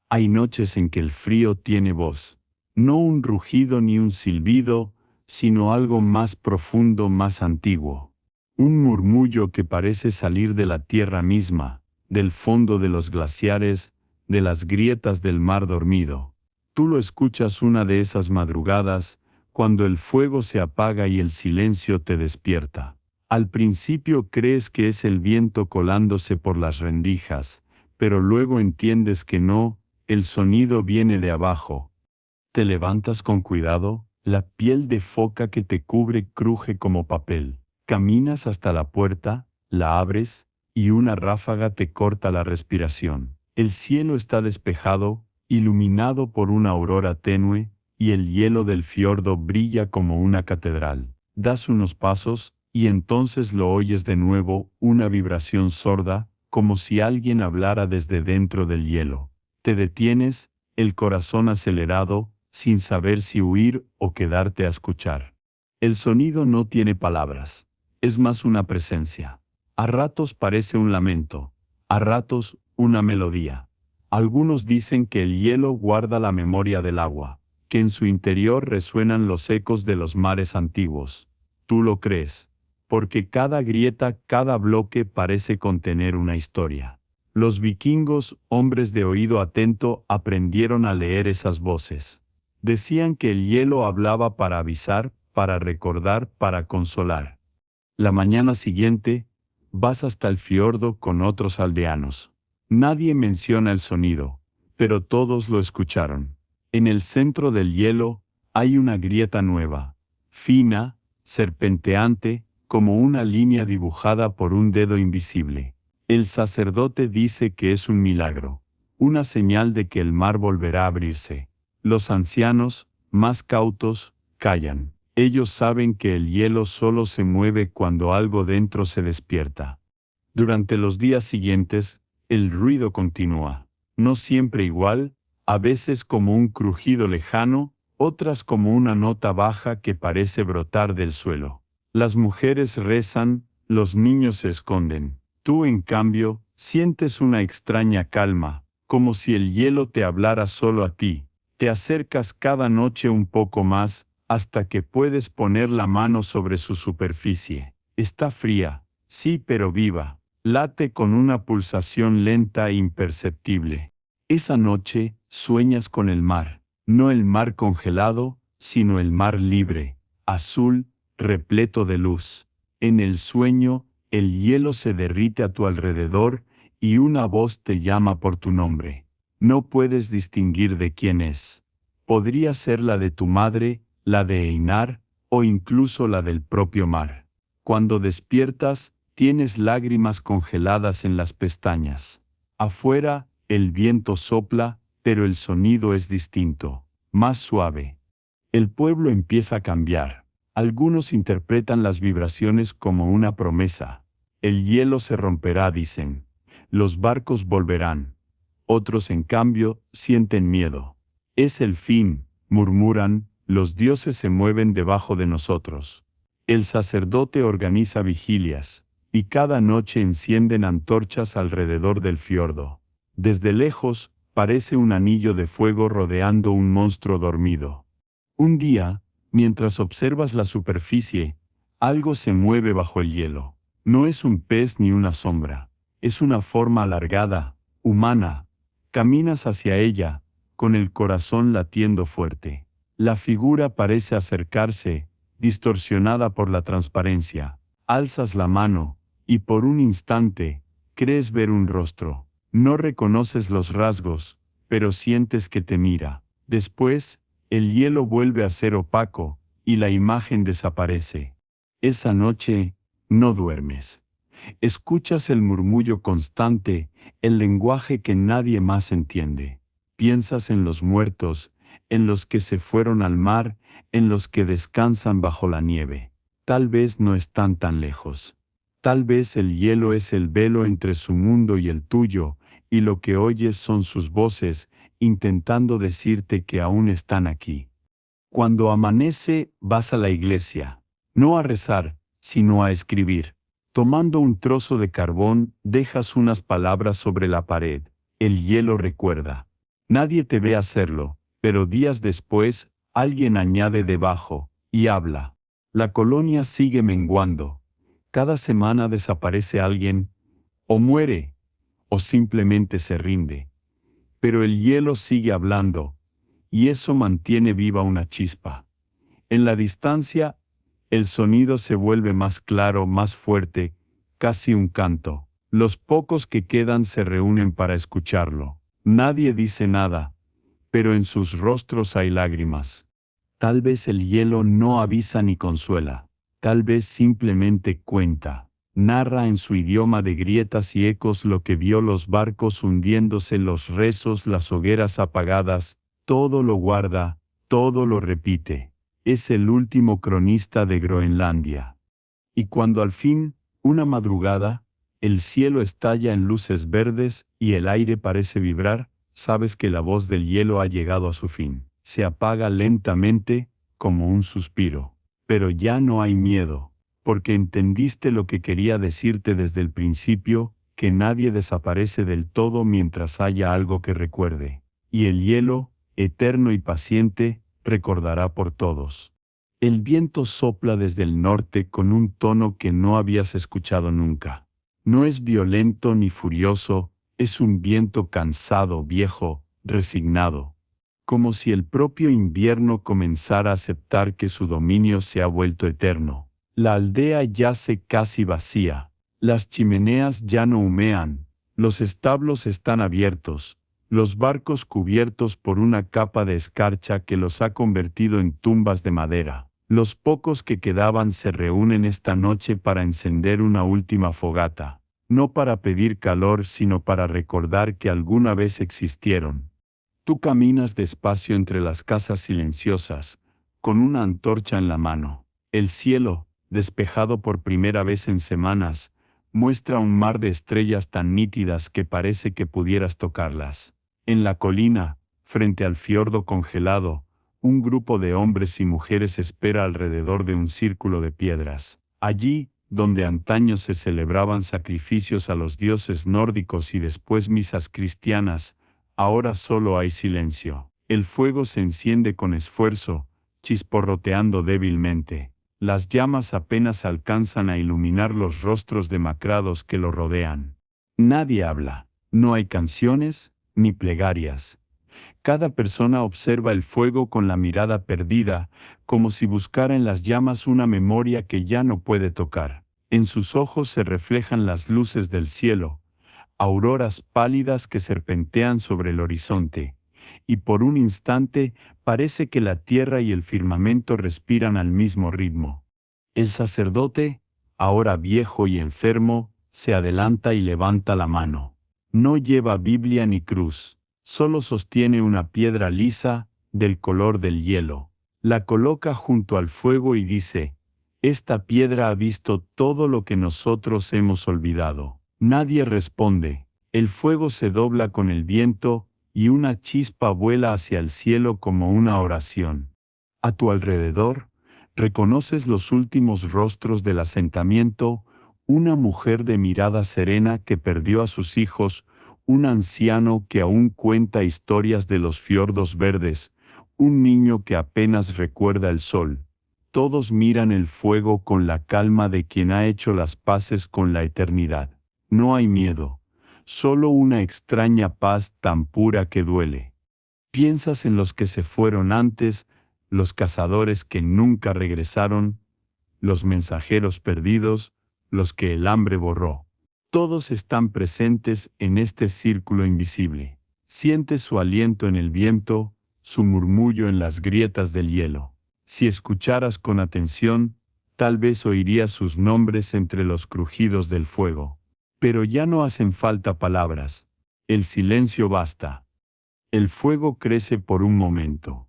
S1: Hay noches en que el frío tiene voz, no un rugido ni un silbido, sino algo más profundo, más antiguo. Un murmullo que parece salir de la tierra misma, del fondo de los glaciares, de las grietas del mar dormido. Tú lo escuchas una de esas madrugadas, cuando el fuego se apaga y el silencio te despierta. Al principio crees que es el viento colándose por las rendijas, pero luego entiendes que no, el sonido viene de abajo. Te levantas con cuidado, la piel de foca que te cubre cruje como papel. Caminas hasta la puerta, la abres, y una ráfaga te corta la respiración. El cielo está despejado, iluminado por una aurora tenue, y el hielo del fiordo brilla como una catedral. Das unos pasos, y entonces lo oyes de nuevo, una vibración sorda, como si alguien hablara desde dentro del hielo. Te detienes, el corazón acelerado, sin saber si huir o quedarte a escuchar. El sonido no tiene palabras, es más una presencia. A ratos parece un lamento, a ratos una melodía. Algunos dicen que el hielo guarda la memoria del agua, que en su interior resuenan los ecos de los mares antiguos. ¿Tú lo crees? Porque cada grieta, cada bloque parece contener una historia. Los vikingos, hombres de oído atento, aprendieron a leer esas voces. Decían que el hielo hablaba para avisar, para recordar, para consolar. La mañana siguiente, vas hasta el fiordo con otros aldeanos. Nadie menciona el sonido, pero todos lo escucharon. En el centro del hielo hay una grieta nueva, fina, serpenteante, como una línea dibujada por un dedo invisible. El sacerdote dice que es un milagro, una señal de que el mar volverá a abrirse. Los ancianos, más cautos, callan. Ellos saben que el hielo solo se mueve cuando algo dentro se despierta. Durante los días siguientes, el ruido continúa. No siempre igual, a veces como un crujido lejano, otras como una nota baja que parece brotar del suelo. Las mujeres rezan, los niños se esconden. Tú, en cambio, sientes una extraña calma, como si el hielo te hablara solo a ti. Te acercas cada noche un poco más, hasta que puedes poner la mano sobre su superficie. Está fría, sí, pero viva. Late con una pulsación lenta e imperceptible. Esa noche, sueñas con el mar. No el mar congelado, sino el mar libre, azul, repleto de luz. En el sueño, el hielo se derrite a tu alrededor y una voz te llama por tu nombre. No puedes distinguir de quién es. Podría ser la de tu madre, la de Einar, o incluso la del propio mar. Cuando despiertas, tienes lágrimas congeladas en las pestañas. Afuera, el viento sopla, pero el sonido es distinto, más suave. El pueblo empieza a cambiar. Algunos interpretan las vibraciones como una promesa. El hielo se romperá, dicen. Los barcos volverán. Otros, en cambio, sienten miedo. Es el fin, murmuran, los dioses se mueven debajo de nosotros. El sacerdote organiza vigilias, y cada noche encienden antorchas alrededor del fiordo. Desde lejos, parece un anillo de fuego rodeando un monstruo dormido. Un día, mientras observas la superficie, algo se mueve bajo el hielo. No es un pez ni una sombra, es una forma alargada, humana. Caminas hacia ella, con el corazón latiendo fuerte. La figura parece acercarse, distorsionada por la transparencia. Alzas la mano, y por un instante, crees ver un rostro. No reconoces los rasgos, pero sientes que te mira. Después, el hielo vuelve a ser opaco, y la imagen desaparece. Esa noche, no duermes. Escuchas el murmullo constante, el lenguaje que nadie más entiende. Piensas en los muertos, en los que se fueron al mar, en los que descansan bajo la nieve. Tal vez no están tan lejos. Tal vez el hielo es el velo entre su mundo y el tuyo, y lo que oyes son sus voces, intentando decirte que aún están aquí. Cuando amanece, vas a la iglesia, no a rezar, sino a escribir. Tomando un trozo de carbón, dejas unas palabras sobre la pared. El hielo recuerda. Nadie te ve hacerlo, pero días después, alguien añade debajo, y habla. La colonia sigue menguando. Cada semana desaparece alguien, o muere, o simplemente se rinde. Pero el hielo sigue hablando, y eso mantiene viva una chispa. En la distancia, el sonido se vuelve más claro, más fuerte, casi un canto. Los pocos que quedan se reúnen para escucharlo. Nadie dice nada, pero en sus rostros hay lágrimas. Tal vez el hielo no avisa ni consuela, tal vez simplemente cuenta. Narra en su idioma de grietas y ecos lo que vio, los barcos hundiéndose, los rezos, las hogueras apagadas, todo lo guarda, todo lo repite. Es el último cronista de Groenlandia. Y cuando al fin, una madrugada, el cielo estalla en luces verdes y el aire parece vibrar, sabes que la voz del hielo ha llegado a su fin. Se apaga lentamente, como un suspiro. Pero ya no hay miedo, porque entendiste lo que quería decirte desde el principio, que nadie desaparece del todo mientras haya algo que recuerde. Y el hielo, eterno y paciente, recordará por todos. El viento sopla desde el norte con un tono que no habías escuchado nunca. No es violento ni furioso, es un viento cansado, viejo, resignado. Como si el propio invierno comenzara a aceptar que su dominio se ha vuelto eterno. La aldea yace casi vacía. Las chimeneas ya no humean. Los establos están abiertos. Los barcos cubiertos por una capa de escarcha que los ha convertido en tumbas de madera. Los pocos que quedaban se reúnen esta noche para encender una última fogata, no para pedir calor, sino para recordar que alguna vez existieron. Tú caminas despacio entre las casas silenciosas, con una antorcha en la mano. El cielo, despejado por primera vez en semanas, muestra un mar de estrellas tan nítidas que parece que pudieras tocarlas. En la colina, frente al fiordo congelado, un grupo de hombres y mujeres espera alrededor de un círculo de piedras. Allí, donde antaño se celebraban sacrificios a los dioses nórdicos y después misas cristianas, ahora solo hay silencio. El fuego se enciende con esfuerzo, chisporroteando débilmente. Las llamas apenas alcanzan a iluminar los rostros demacrados que lo rodean. Nadie habla. No hay canciones, ni plegarias. Cada persona observa el fuego con la mirada perdida, como si buscara en las llamas una memoria que ya no puede tocar. En sus ojos se reflejan las luces del cielo, auroras pálidas que serpentean sobre el horizonte, y por un instante parece que la tierra y el firmamento respiran al mismo ritmo. El sacerdote, ahora viejo y enfermo, se adelanta y levanta la mano. No lleva Biblia ni cruz, solo sostiene una piedra lisa, del color del hielo. La coloca junto al fuego y dice: esta piedra ha visto todo lo que nosotros hemos olvidado. Nadie responde. El fuego se dobla con el viento, y una chispa vuela hacia el cielo como una oración. A tu alrededor, reconoces los últimos rostros del asentamiento, una mujer de mirada serena que perdió a sus hijos, un anciano que aún cuenta historias de los fiordos verdes, un niño que apenas recuerda el sol. Todos miran el fuego con la calma de quien ha hecho las paces con la eternidad. No hay miedo, solo una extraña paz tan pura que duele. Piensas en los que se fueron antes, los cazadores que nunca regresaron, los mensajeros perdidos, los que el hambre borró. Todos están presentes en este círculo invisible. Sientes su aliento en el viento, su murmullo en las grietas del hielo. Si escucharas con atención, tal vez oirías sus nombres entre los crujidos del fuego. Pero ya no hacen falta palabras. El silencio basta. El fuego crece por un momento,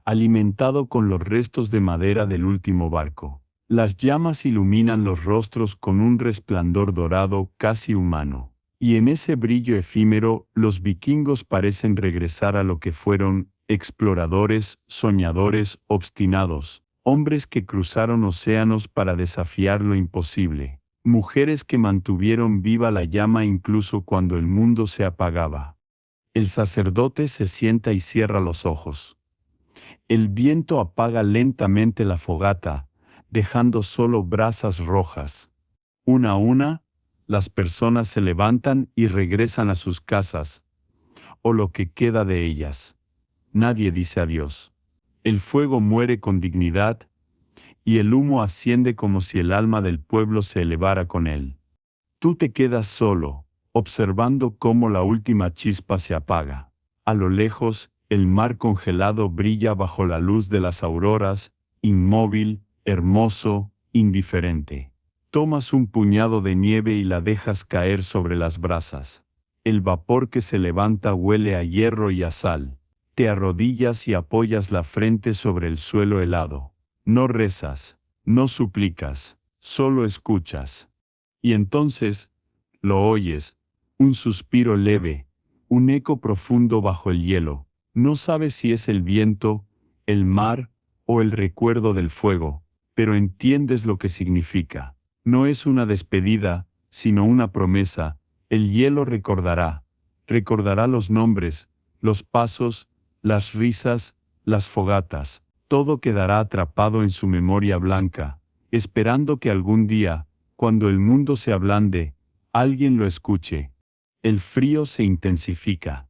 S1: alimentado con los restos de madera del último barco. Las llamas iluminan los rostros con un resplandor dorado casi humano. Y en ese brillo efímero, los vikingos parecen regresar a lo que fueron: exploradores, soñadores, obstinados, hombres que cruzaron océanos para desafiar lo imposible, mujeres que mantuvieron viva la llama incluso cuando el mundo se apagaba. El sacerdote se sienta y cierra los ojos. El viento apaga lentamente la fogata, dejando solo brasas rojas. Una a una, las personas se levantan y regresan a sus casas, o lo que queda de ellas. Nadie dice adiós. El fuego muere con dignidad, y el humo asciende como si el alma del pueblo se elevara con él. Tú te quedas solo, observando cómo la última chispa se apaga. A lo lejos, el mar congelado brilla bajo la luz de las auroras, inmóvil, hermoso, indiferente. Tomas un puñado de nieve y la dejas caer sobre las brasas. El vapor que se levanta huele a hierro y a sal. Te arrodillas y apoyas la frente sobre el suelo helado. No rezas, no suplicas, solo escuchas. Y entonces, lo oyes, un suspiro leve, un eco profundo bajo el hielo. No sabes si es el viento, el mar o el recuerdo del fuego, pero entiendes lo que significa. No es una despedida, sino una promesa. El hielo recordará los nombres, los pasos, las risas, las fogatas. Todo quedará atrapado en su memoria blanca, esperando que algún día, cuando el mundo se ablande, alguien lo escuche. El frío se intensifica.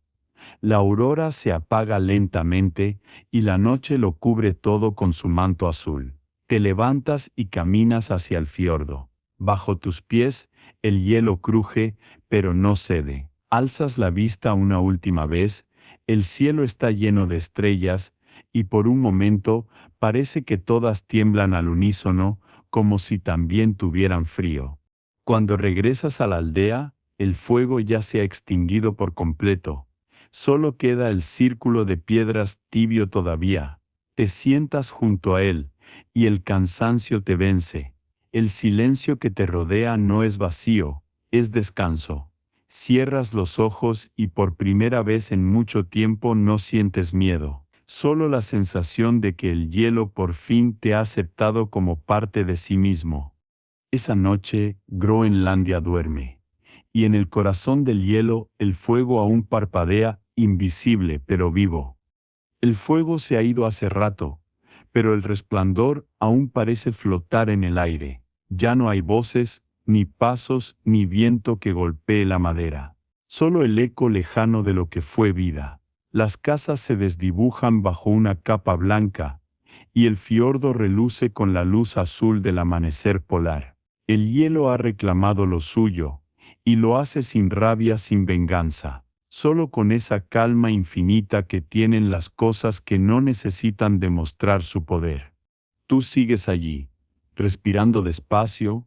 S1: La aurora se apaga lentamente y la noche lo cubre todo con su manto azul. Te levantas y caminas hacia el fiordo. Bajo tus pies, el hielo cruje, pero no cede. Alzas la vista una última vez, el cielo está lleno de estrellas, y por un momento parece que todas tiemblan al unísono, como si también tuvieran frío. Cuando regresas a la aldea, el fuego ya se ha extinguido por completo. Solo queda el círculo de piedras tibio todavía. Te sientas junto a él, y el cansancio te vence. El silencio que te rodea no es vacío, es descanso. Cierras los ojos y por primera vez en mucho tiempo no sientes miedo. Solo la sensación de que el hielo por fin te ha aceptado como parte de sí mismo. Esa noche, Groenlandia duerme. Y en el corazón del hielo, el fuego aún parpadea, invisible pero vivo. El fuego se ha ido hace rato, pero el resplandor aún parece flotar en el aire. Ya no hay voces, ni pasos, ni viento que golpee la madera. Solo el eco lejano de lo que fue vida. Las casas se desdibujan bajo una capa blanca, y el fiordo reluce con la luz azul del amanecer polar. El hielo ha reclamado lo suyo, y lo hace sin rabia, sin venganza, solo con esa calma infinita que tienen las cosas que no necesitan demostrar su poder. Tú sigues allí, respirando despacio,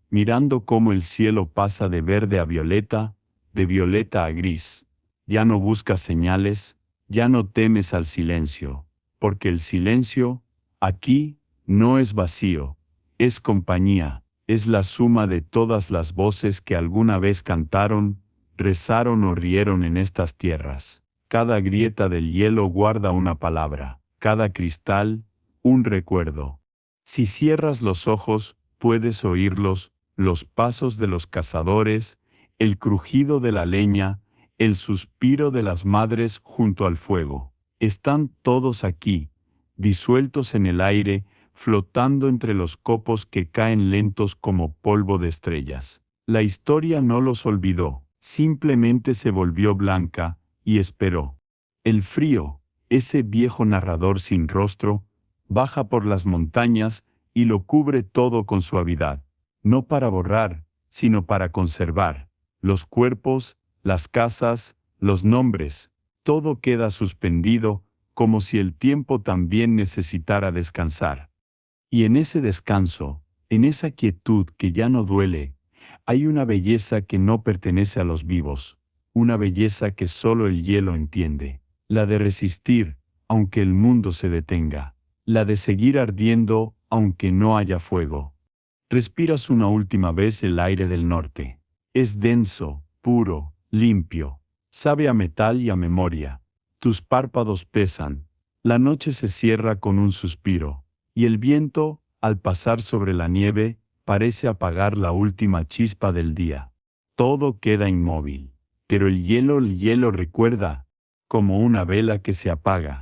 S1: mirando cómo el cielo pasa de verde a violeta, de violeta a gris. Ya no buscas señales, ya no temes al silencio, porque el silencio, aquí, no es vacío, es compañía, es la suma de todas las voces que alguna vez cantaron, rezaron o rieron en estas tierras. Cada grieta del hielo guarda una palabra, cada cristal, un recuerdo. Si cierras los ojos, puedes oírlos, los pasos de los cazadores, el crujido de la leña, el suspiro de las madres junto al fuego. Están todos aquí, disueltos en el aire, flotando entre los copos que caen lentos como polvo de estrellas. La historia no los olvidó, simplemente se volvió blanca y esperó. El frío, ese viejo narrador sin rostro, baja por las montañas y lo cubre todo con suavidad, no para borrar, sino para conservar. Los cuerpos, las casas, los nombres, todo queda suspendido, como si el tiempo también necesitara descansar. Y en ese descanso, en esa quietud que ya no duele, hay una belleza que no pertenece a los vivos, una belleza que solo el hielo entiende, la de resistir, aunque el mundo se detenga, la de seguir ardiendo, aunque no haya fuego. Respiras una última vez el aire del norte. Es denso, puro, limpio, sabe a metal y a memoria. Tus párpados pesan. La noche se cierra con un suspiro, y el viento, al pasar sobre la nieve, parece apagar la última chispa del día. Todo queda inmóvil, pero el hielo recuerda, como una vela que se apaga.